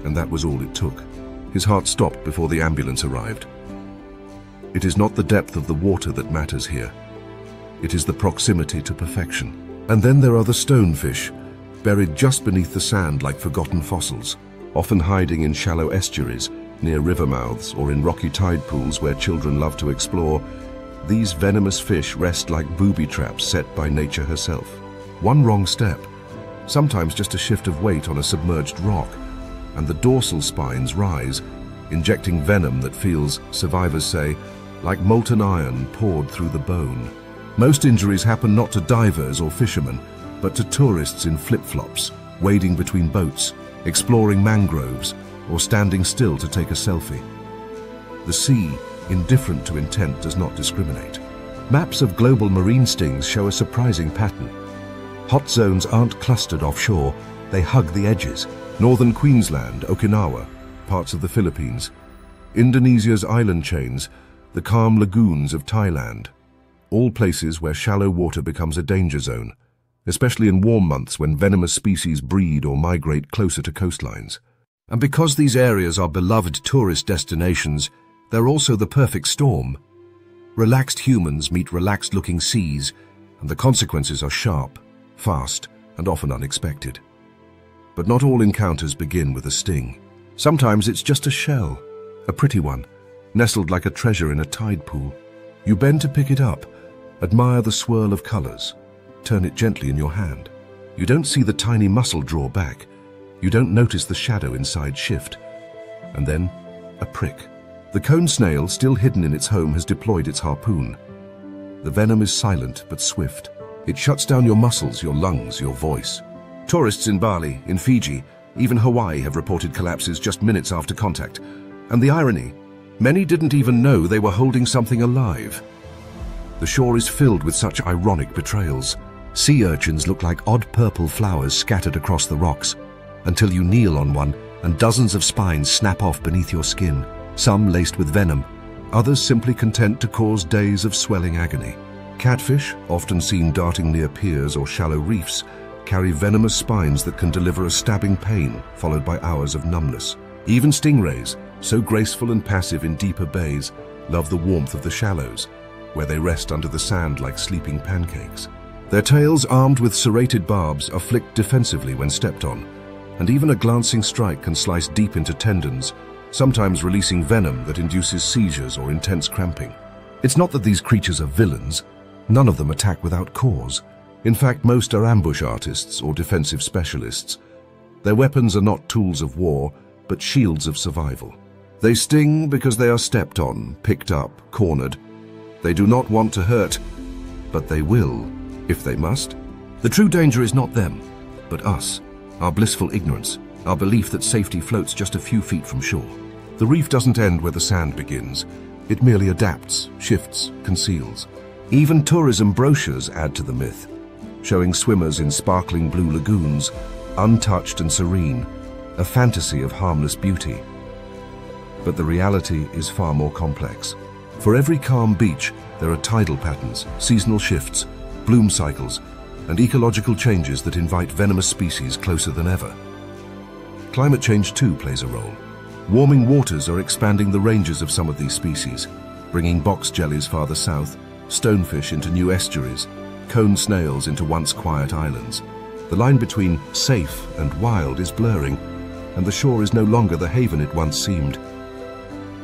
and that was all it took. His heart stopped before the ambulance arrived. It is not the depth of the water that matters here. It is the proximity to perfection. And then there are the stonefish, buried just beneath the sand like forgotten fossils, often hiding in shallow estuaries, near river mouths or in rocky tide pools where children love to explore. These venomous fish rest like booby traps set by nature herself. One wrong step, sometimes just a shift of weight on a submerged rock, and the dorsal spines rise, injecting venom that feels, survivors say, like molten iron poured through the bone. Most injuries happen not to divers or fishermen, but to tourists in flip-flops, wading between boats, exploring mangroves, or standing still to take a selfie. The sea, indifferent to intent, does not discriminate. Maps of global marine stings show a surprising pattern. Hot zones aren't clustered offshore, they hug the edges. Northern Queensland, Okinawa, parts of the Philippines, Indonesia's island chains, the calm lagoons of Thailand. All places where shallow water becomes a danger zone, especially in warm months when venomous species breed or migrate closer to coastlines. And because these areas are beloved tourist destinations, they're also the perfect storm. Relaxed humans meet relaxed-looking seas, and the consequences are sharp, fast, and often unexpected. But not all encounters begin with a sting. Sometimes it's just a shell, a pretty one, nestled like a treasure in a tide pool. You bend to pick it up, admire the swirl of colors, turn it gently in your hand. You don't see the tiny muscle draw back. You don't notice the shadow inside shift. And then, a prick. The cone snail, still hidden in its home, has deployed its harpoon. The venom is silent but swift. It shuts down your muscles, your lungs, your voice. Tourists in Bali, in Fiji, even Hawaii have reported collapses just minutes after contact. And the irony, many didn't even know they were holding something alive. The shore is filled with such ironic betrayals. Sea urchins look like odd purple flowers scattered across the rocks, until you kneel on one and dozens of spines snap off beneath your skin, some laced with venom, others simply content to cause days of swelling agony. Catfish, often seen darting near piers or shallow reefs, carry venomous spines that can deliver a stabbing pain followed by hours of numbness. Even stingrays, so graceful and passive in deeper bays, love the warmth of the shallows, where they rest under the sand like sleeping pancakes. Their tails, armed with serrated barbs, are flicked defensively when stepped on, and even a glancing strike can slice deep into tendons, sometimes releasing venom that induces seizures or intense cramping. It's not that these creatures are villains. None of them attack without cause. In fact, most are ambush artists or defensive specialists. Their weapons are not tools of war, but shields of survival. They sting because they are stepped on, picked up, cornered. They do not want to hurt, but they will, if they must. The true danger is not them, but us. Our blissful ignorance, our belief that safety floats just a few feet from shore. The reef doesn't end where the sand begins. It merely adapts, shifts, conceals. Even tourism brochures add to the myth, showing swimmers in sparkling blue lagoons, untouched and serene, a fantasy of harmless beauty. But the reality is far more complex. For every calm beach, there are tidal patterns, seasonal shifts, bloom cycles, and ecological changes that invite venomous species closer than ever. Climate change too plays a role. Warming waters are expanding the ranges of some of these species, bringing box jellies farther south, stonefish into new estuaries, cone snails into once quiet islands. The line between safe and wild is blurring, and the shore is no longer the haven it once seemed.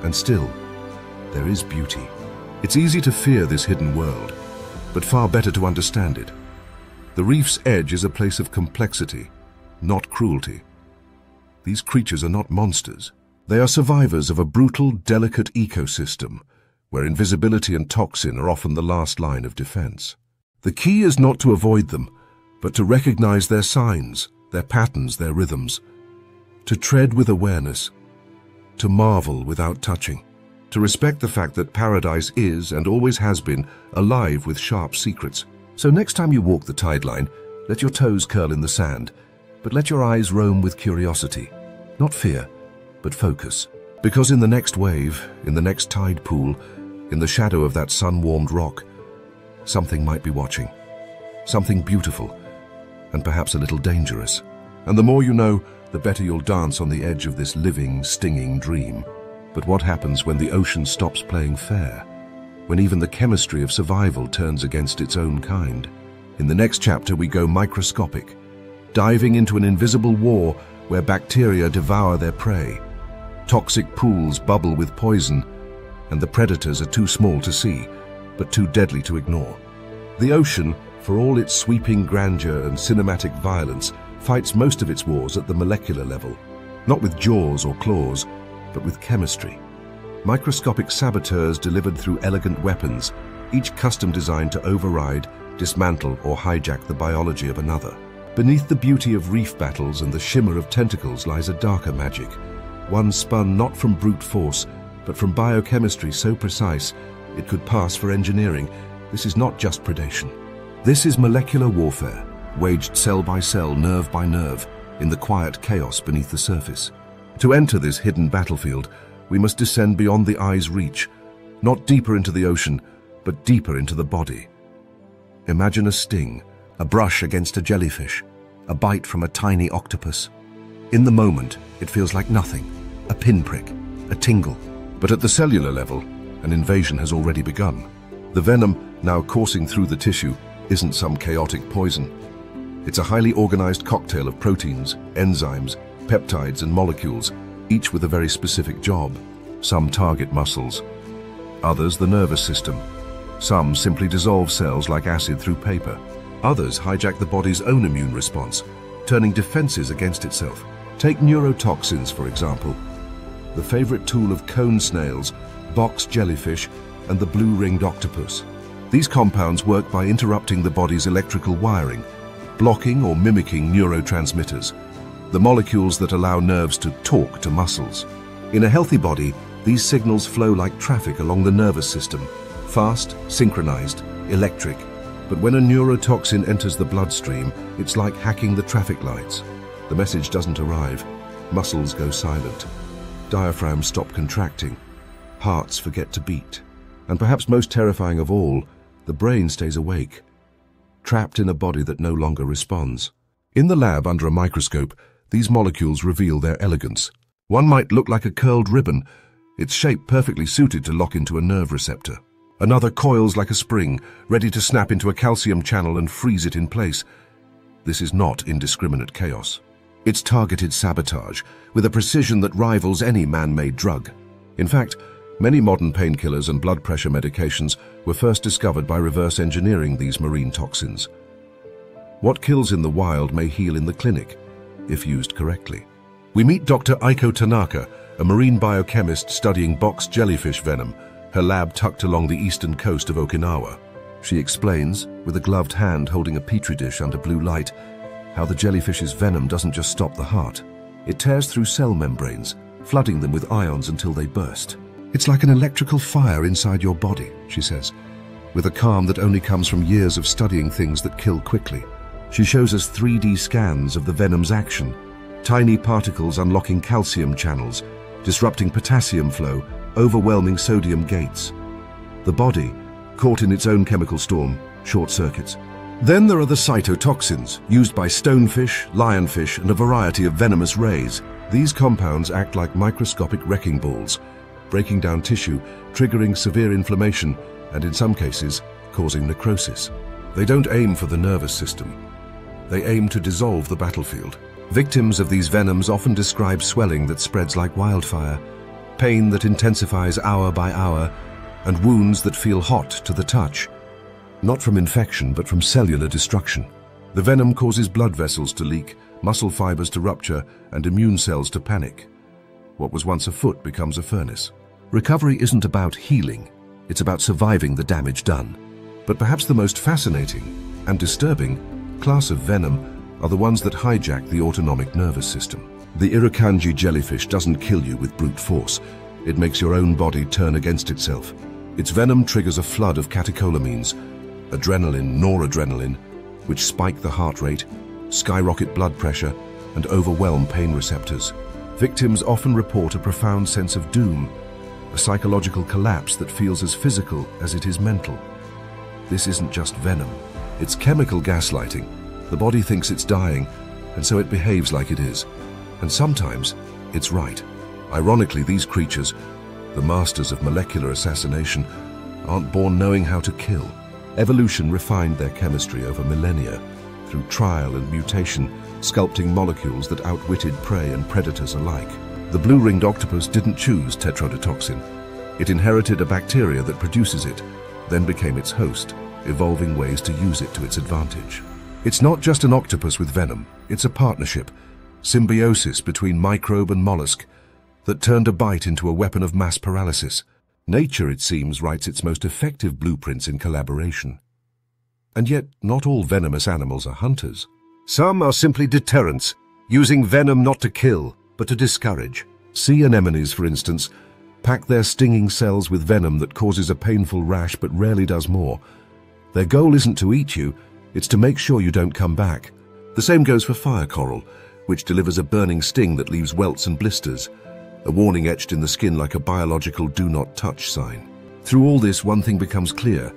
And still, there is beauty. It's easy to fear this hidden world, but far better to understand it. The reef's edge is a place of complexity, not cruelty. These creatures are not monsters. They are survivors of a brutal, delicate ecosystem, where invisibility and toxin are often the last line of defense. The key is not to avoid them, but to recognize their signs, their patterns, their rhythms. To tread with awareness, to marvel without touching, to respect the fact that paradise is, and always has been, alive with sharp secrets. So next time you walk the tide line, let your toes curl in the sand, but let your eyes roam with curiosity, not fear, but focus. Because in the next wave, in the next tide pool, in the shadow of that sun-warmed rock, something might be watching. Something beautiful, and perhaps a little dangerous. And the more you know, the better you'll dance on the edge of this living, stinging dream. But what happens when the ocean stops playing fair? When even the chemistry of survival turns against its own kind? In the next chapter we go microscopic, diving into an invisible war where bacteria devour their prey. Toxic pools bubble with poison, and the predators are too small to see, but too deadly to ignore. The ocean, for all its sweeping grandeur and cinematic violence, fights most of its wars at the molecular level, not with jaws or claws, but with chemistry. Microscopic saboteurs delivered through elegant weapons, each custom designed to override, dismantle, or hijack the biology of another. Beneath the beauty of reef battles and the shimmer of tentacles lies a darker magic, one spun not from brute force, but from biochemistry so precise it could pass for engineering. This is not just predation. This is molecular warfare, waged cell by cell, nerve by nerve, in the quiet chaos beneath the surface. To enter this hidden battlefield, we must descend beyond the eye's reach, not deeper into the ocean, but deeper into the body. Imagine a sting, a brush against a jellyfish, a bite from a tiny octopus. In the moment, it feels like nothing, a pinprick, a tingle. But at the cellular level, an invasion has already begun. The venom, now coursing through the tissue, isn't some chaotic poison. It's a highly organized cocktail of proteins, enzymes, peptides, and molecules, each with a very specific job. Some target muscles, others the nervous system. Some simply dissolve cells like acid through paper. Others hijack the body's own immune response, turning defenses against itself. Take neurotoxins, for example, the favorite tool of cone snails, box jellyfish, and the blue-ringed octopus. These compounds work by interrupting the body's electrical wiring, blocking or mimicking neurotransmitters, the molecules that allow nerves to talk to muscles. In a healthy body, these signals flow like traffic along the nervous system, fast, synchronized, electric. But when a neurotoxin enters the bloodstream, it's like hacking the traffic lights. The message doesn't arrive. Muscles go silent. Diaphragms stop contracting. Hearts forget to beat. And perhaps most terrifying of all, the brain stays awake, trapped in a body that no longer responds. In the lab under a microscope, these molecules reveal their elegance. One might look like a curled ribbon, its shape perfectly suited to lock into a nerve receptor. Another coils like a spring, ready to snap into a calcium channel and freeze it in place. This is not indiscriminate chaos. It's targeted sabotage, with a precision that rivals any man-made drug. In fact, many modern painkillers and blood pressure medications were first discovered by reverse engineering these marine toxins. What kills in the wild may heal in the clinic, if used correctly. We meet Dr. Aiko Tanaka, a marine biochemist studying box jellyfish venom, her lab tucked along the eastern coast of Okinawa. She explains, with a gloved hand holding a petri dish under blue light, how the jellyfish's venom doesn't just stop the heart. It tears through cell membranes, flooding them with ions until they burst. It's like an electrical fire inside your body, she says, with a calm that only comes from years of studying things that kill quickly. She shows us 3D scans of the venom's action, tiny particles unlocking calcium channels, disrupting potassium flow, overwhelming sodium gates. The body, caught in its own chemical storm, short circuits. Then there are the cytotoxins, used by stonefish, lionfish, and a variety of venomous rays. These compounds act like microscopic wrecking balls, breaking down tissue, triggering severe inflammation, and in some cases, causing necrosis. They don't aim for the nervous system. They aim to dissolve the battlefield. Victims of these venoms often describe swelling that spreads like wildfire, pain that intensifies hour by hour, and wounds that feel hot to the touch. Not from infection, but from cellular destruction. The venom causes blood vessels to leak, muscle fibers to rupture, and immune cells to panic. What was once a foot becomes a furnace. Recovery isn't about healing, it's about surviving the damage done. But perhaps the most fascinating and disturbing class of venom are the ones that hijack the autonomic nervous system. The Irukandji jellyfish doesn't kill you with brute force. It makes your own body turn against itself. Its venom triggers a flood of catecholamines, adrenaline, noradrenaline, which spike the heart rate, skyrocket blood pressure, and overwhelm pain receptors. Victims often report a profound sense of doom, a psychological collapse that feels as physical as it is mental. This isn't just venom, it's chemical gaslighting. The body thinks it's dying, and so it behaves like it is. And sometimes, it's right. Ironically, these creatures, the masters of molecular assassination, aren't born knowing how to kill. Evolution refined their chemistry over millennia, through trial and mutation, sculpting molecules that outwitted prey and predators alike. The blue-ringed octopus didn't choose tetrodotoxin. It inherited a bacteria that produces it, then became its host, evolving ways to use it to its advantage. It's not just an octopus with venom, it's a partnership, symbiosis between microbe and mollusk, that turned a bite into a weapon of mass paralysis. Nature, it seems, writes its most effective blueprints in collaboration. And yet, not all venomous animals are hunters. Some are simply deterrents, using venom not to kill, but to discourage. Sea anemones, for instance, pack their stinging cells with venom that causes a painful rash but rarely does more. Their goal isn't to eat you, it's to make sure you don't come back. The same goes for fire coral, which delivers a burning sting that leaves welts and blisters, a warning etched in the skin like a biological do not touch sign. Through all this, one thing becomes clear.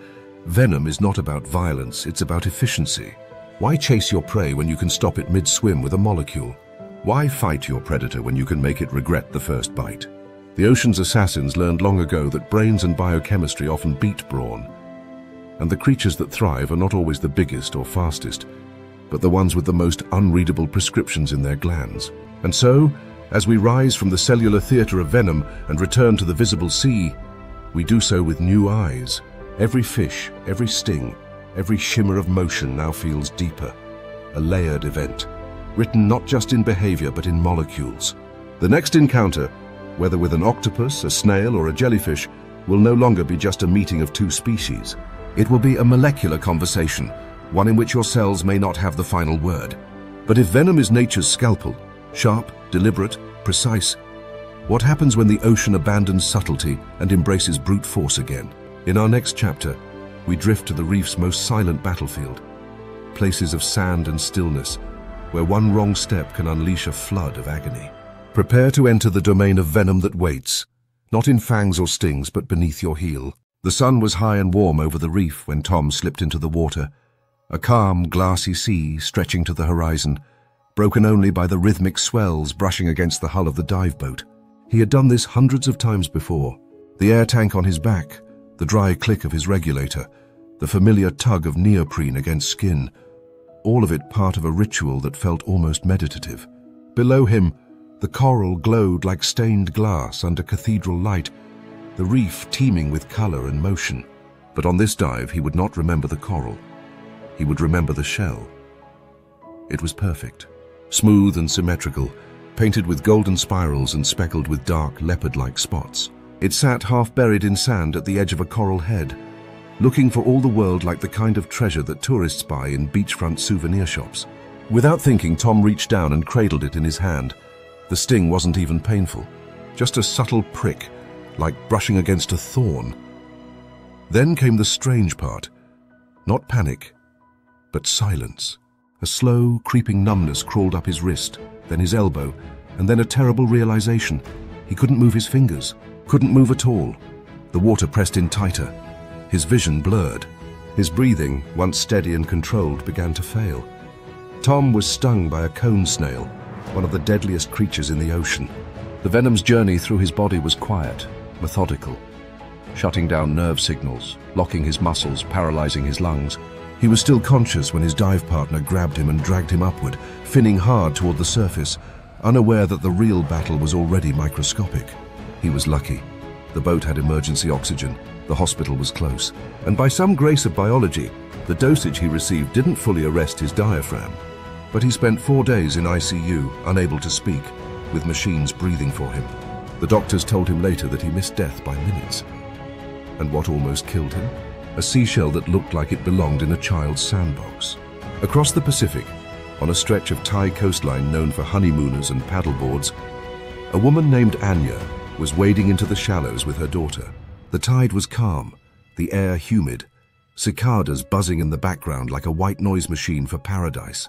Venom is not about violence, it's about efficiency. Why chase your prey when you can stop it mid-swim with a molecule? Why fight your predator when you can make it regret the first bite? The ocean's assassins learned long ago that brains and biochemistry often beat brawn. And the creatures that thrive are not always the biggest or fastest, but the ones with the most unreadable prescriptions in their glands. And so, as we rise from the cellular theater of venom and return to the visible sea, we do so with new eyes. Every fish, every sting, every shimmer of motion now feels deeper, a layered event, written not just in behavior but in molecules. The next encounter, whether with an octopus, a snail, or a jellyfish, will no longer be just a meeting of two species. It will be a molecular conversation, one in which your cells may not have the final word. But if venom is nature's scalpel, sharp, deliberate, precise, what happens when the ocean abandons subtlety and embraces brute force again? In our next chapter, we drift to the reef's most silent battlefield, places of sand and stillness, where one wrong step can unleash a flood of agony. Prepare to enter the domain of venom that waits, not in fangs or stings, but beneath your heel. The sun was high and warm over the reef when Tom slipped into the water, a calm, glassy sea stretching to the horizon, broken only by the rhythmic swells brushing against the hull of the dive boat. He had done this hundreds of times before. The air tank on his back, the dry click of his regulator, the familiar tug of neoprene against skin, all of it part of a ritual that felt almost meditative. Below him, the coral glowed like stained glass under cathedral light, the reef teeming with color and motion. But on this dive, he would not remember the coral. He would remember the shell. It was perfect, smooth and symmetrical, painted with golden spirals and speckled with dark, leopard-like spots. It sat half buried in sand at the edge of a coral head, looking for all the world like the kind of treasure that tourists buy in beachfront souvenir shops. Without thinking, Tom reached down and cradled it in his hand. The sting wasn't even painful, just a subtle prick, like brushing against a thorn. Then came the strange part. Not panic, but silence. A slow, creeping numbness crawled up his wrist, then his elbow, and then a terrible realization. He couldn't move his fingers, couldn't move at all. The water pressed in tighter. His vision blurred. His breathing, once steady and controlled, began to fail. Tom was stung by a cone snail, one of the deadliest creatures in the ocean. The venom's journey through his body was quiet, methodical, shutting down nerve signals, locking his muscles, paralyzing his lungs. He was still conscious when his dive partner grabbed him and dragged him upward, finning hard toward the surface, unaware that the real battle was already microscopic. He was lucky. The boat had emergency oxygen, the hospital was close, and by some grace of biology, the dosage he received didn't fully arrest his diaphragm. But he spent 4 days in ICU, unable to speak, with machines breathing for him. The doctors told him later that he missed death by minutes. And what almost killed him? A seashell that looked like it belonged in a child's sandbox. Across the Pacific, on a stretch of Thai coastline known for honeymooners and paddleboards, a woman named Anya was wading into the shallows with her daughter. The tide was calm, the air humid, cicadas buzzing in the background like a white noise machine for paradise.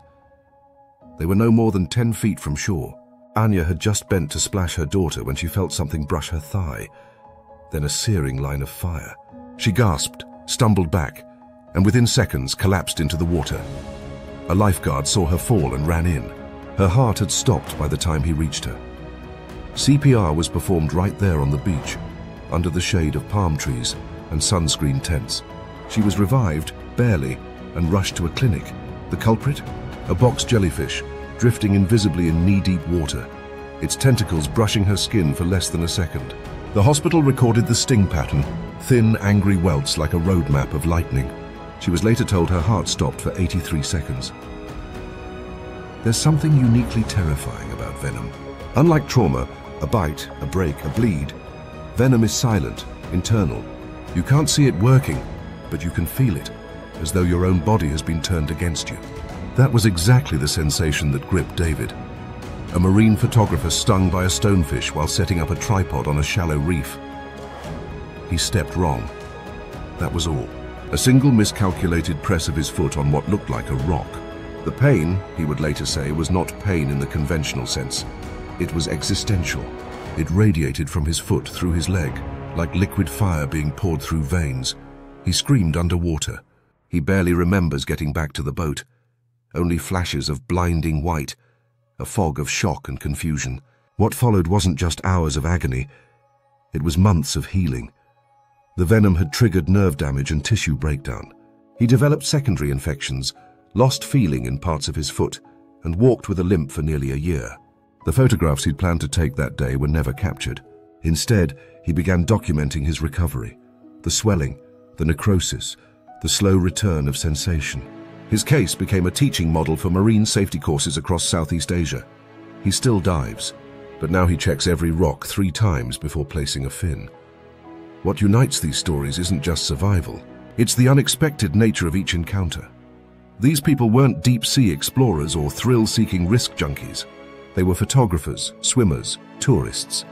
They were no more than 10 feet from shore. Anya had just bent to splash her daughter when she felt something brush her thigh, then a searing line of fire. She gasped, stumbled back, and within seconds collapsed into the water. A lifeguard saw her fall and ran in. Her heart had stopped by the time he reached her. CPR was performed right there on the beach, under the shade of palm trees and sunscreen tents. She was revived, barely, and rushed to a clinic. The culprit? A box jellyfish, drifting invisibly in knee-deep water, its tentacles brushing her skin for less than a second. The hospital recorded the sting pattern, thin, angry welts like a road map of lightning. She was later told her heart stopped for 83 seconds. There's something uniquely terrifying about venom. Unlike trauma, a bite, a break, a bleed, venom is silent, internal. You can't see it working, but you can feel it, as though your own body has been turned against you. That was exactly the sensation that gripped David, a marine photographer stung by a stonefish while setting up a tripod on a shallow reef. He stepped wrong. That was all. A single miscalculated press of his foot on what looked like a rock. The pain, he would later say, was not pain in the conventional sense. It was existential. It radiated from his foot through his leg, like liquid fire being poured through veins. He screamed underwater. He barely remembers getting back to the boat. Only flashes of blinding white, a fog of shock and confusion. What followed wasn't just hours of agony. It was months of healing. The venom had triggered nerve damage and tissue breakdown. He developed secondary infections, lost feeling in parts of his foot, and walked with a limp for nearly a year. The photographs he'd planned to take that day were never captured. Instead, he began documenting his recovery. The swelling, the necrosis, the slow return of sensation. His case became a teaching model for marine safety courses across Southeast Asia. He still dives, but now he checks every rock 3 times before placing a fin. What unites these stories isn't just survival, it's the unexpected nature of each encounter. These people weren't deep-sea explorers or thrill-seeking risk junkies. They were photographers, swimmers, tourists,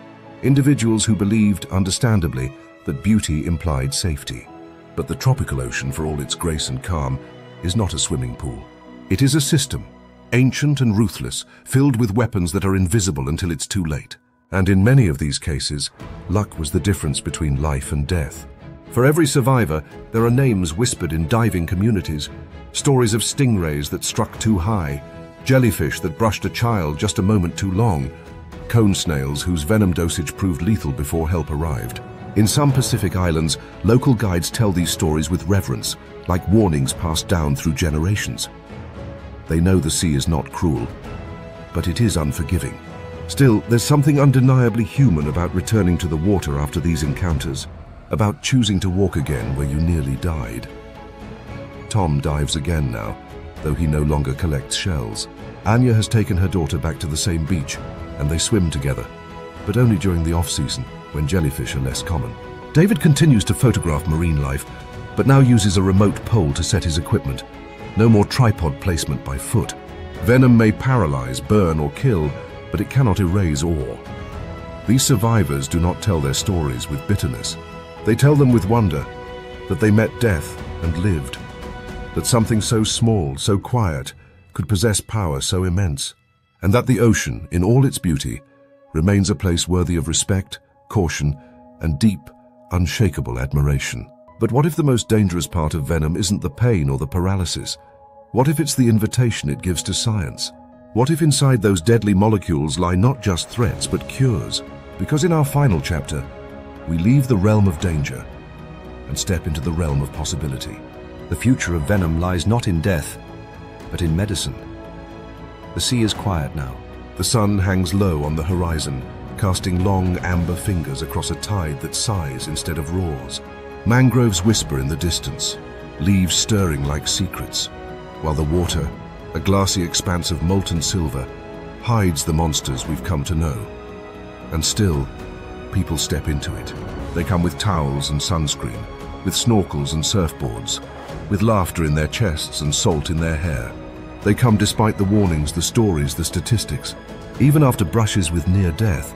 individuals who believed, understandably, that beauty implied safety. But the tropical ocean, for all its grace and calm, is not a swimming pool. It is a system, ancient and ruthless, filled with weapons that are invisible until it's too late. And in many of these cases, luck was the difference between life and death. For every survivor, there are names whispered in diving communities, stories of stingrays that struck too high, jellyfish that brushed a child just a moment too long, cone snails whose venom dosage proved lethal before help arrived. In some Pacific islands, local guides tell these stories with reverence, like warnings passed down through generations. They know the sea is not cruel, but it is unforgiving. Still, there's something undeniably human about returning to the water after these encounters, about choosing to walk again where you nearly died. Tom dives again now, though he no longer collects shells. Anya has taken her daughter back to the same beach, and they swim together, but only during the off-season, when jellyfish are less common. David continues to photograph marine life, but now uses a remote pole to set his equipment. No more tripod placement by foot. Venom may paralyze, burn, or kill, but it cannot erase awe. These survivors do not tell their stories with bitterness. They tell them with wonder, that they met death and lived, that something so small, so quiet, could possess power so immense, and that the ocean, in all its beauty, remains a place worthy of respect, caution, and deep, unshakable admiration. But what if the most dangerous part of venom isn't the pain or the paralysis? What if it's the invitation it gives to science? What if inside those deadly molecules lie not just threats but cures? Because in our final chapter, we leave the realm of danger and step into the realm of possibility. The future of venom lies not in death, but in medicine. The sea is quiet now. The sun hangs low on the horizon, casting long amber fingers across a tide that sighs instead of roars. Mangroves whisper in the distance, leaves stirring like secrets, while the water, a glassy expanse of molten silver, hides the monsters we've come to know. And still, people step into it. They come with towels and sunscreen, with snorkels and surfboards, with laughter in their chests and salt in their hair. They come despite the warnings, the stories, the statistics. Even after brushes with near death,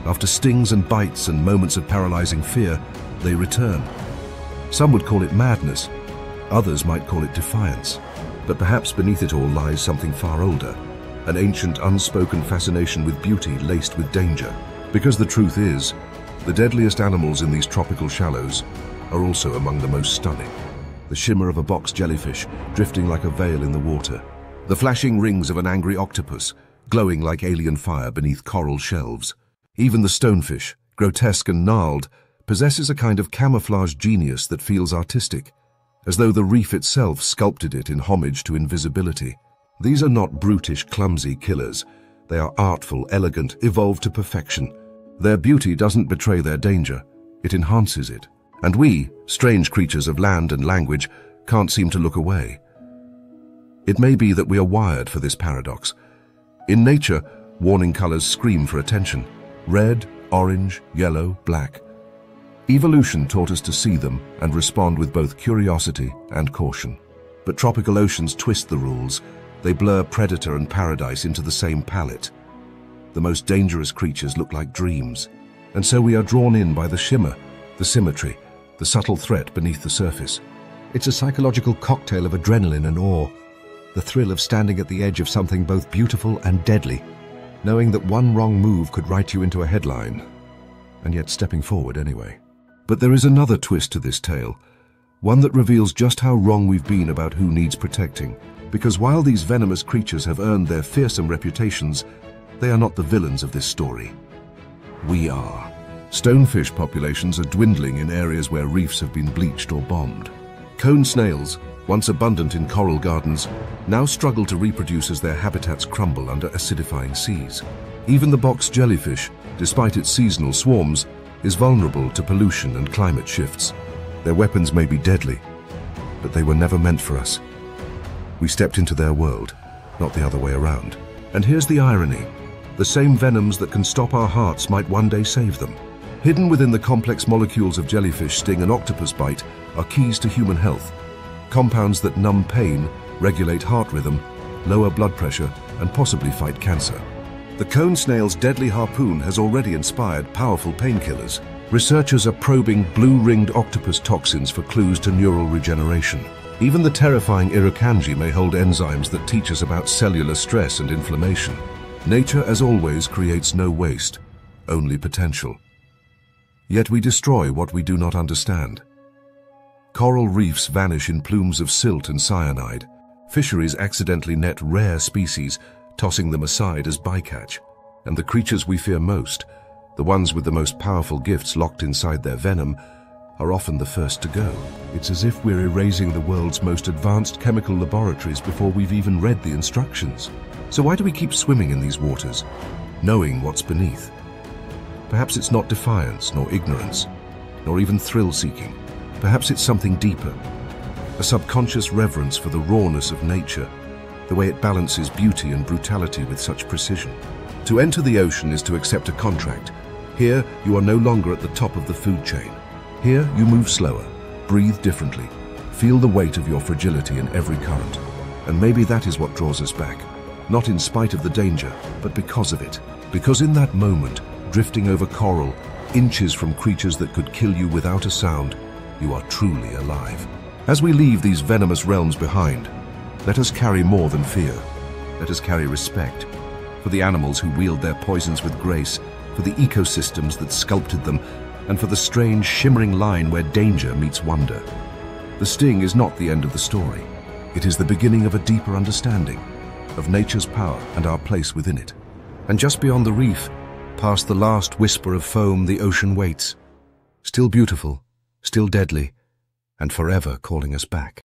after stings and bites and moments of paralyzing fear, they return. Some would call it madness, others might call it defiance. But perhaps beneath it all lies something far older, an ancient unspoken fascination with beauty laced with danger. Because the truth is, the deadliest animals in these tropical shallows are also among the most stunning. The shimmer of a box jellyfish drifting like a veil in the water. The flashing rings of an angry octopus glowing like alien fire beneath coral shelves. Even the stonefish, grotesque and gnarled, possesses a kind of camouflage genius that feels artistic, as though the reef itself sculpted it in homage to invisibility. These are not brutish, clumsy killers. They are artful, elegant, evolved to perfection. Their beauty doesn't betray their danger. It enhances it. And we, strange creatures of land and language, can't seem to look away. It may be that we are wired for this paradox. In nature, warning colors scream for attention. Red, orange, yellow, black. Evolution taught us to see them and respond with both curiosity and caution. But tropical oceans twist the rules. They blur predator and paradise into the same palette. The most dangerous creatures look like dreams. And so we are drawn in by the shimmer, the symmetry, the subtle threat beneath the surface. It's a psychological cocktail of adrenaline and awe. The thrill of standing at the edge of something both beautiful and deadly, knowing that one wrong move could write you into a headline, and yet stepping forward anyway. But there is another twist to this tale, one that reveals just how wrong we've been about who needs protecting. Because while these venomous creatures have earned their fearsome reputations, they are not the villains of this story. We are. Stonefish populations are dwindling in areas where reefs have been bleached or bombed. Cone snails, once abundant in coral gardens, now struggle to reproduce as their habitats crumble under acidifying seas. Even the box jellyfish, despite its seasonal swarms, is vulnerable to pollution and climate shifts. Their weapons may be deadly, but they were never meant for us. We stepped into their world, not the other way around. And here's the irony. The same venoms that can stop our hearts might one day save them. Hidden within the complex molecules of jellyfish sting and octopus bite are keys to human health. Compounds that numb pain, regulate heart rhythm, lower blood pressure, and possibly fight cancer. The cone snail's deadly harpoon has already inspired powerful painkillers. Researchers are probing blue-ringed octopus toxins for clues to neural regeneration. Even the terrifying irukandji may hold enzymes that teach us about cellular stress and inflammation. Nature, as always, creates no waste, only potential. Yet we destroy what we do not understand. Coral reefs vanish in plumes of silt and cyanide. Fisheries accidentally net rare species, tossing them aside as bycatch. And the creatures we fear most, the ones with the most powerful gifts locked inside their venom, are often the first to go. It's as if we're erasing the world's most advanced chemical laboratories before we've even read the instructions. So why do we keep swimming in these waters, knowing what's beneath? Perhaps it's not defiance, nor ignorance, nor even thrill-seeking. Perhaps it's something deeper, a subconscious reverence for the rawness of nature, the way it balances beauty and brutality with such precision. To enter the ocean is to accept a contract. Here, you are no longer at the top of the food chain. Here, you move slower, breathe differently, feel the weight of your fragility in every current. And maybe that is what draws us back, not in spite of the danger, but because of it. Because in that moment, drifting over coral, inches from creatures that could kill you without a sound, you are truly alive. As we leave these venomous realms behind, let us carry more than fear. let us carry respect for the animals who wield their poisons with grace, for the ecosystems that sculpted them, and for the strange, shimmering line where danger meets wonder. The sting is not the end of the story. It is the beginning of a deeper understanding of nature's power and our place within it. And just beyond the reef, past the last whisper of foam, the ocean waits, still beautiful, still deadly, and forever calling us back.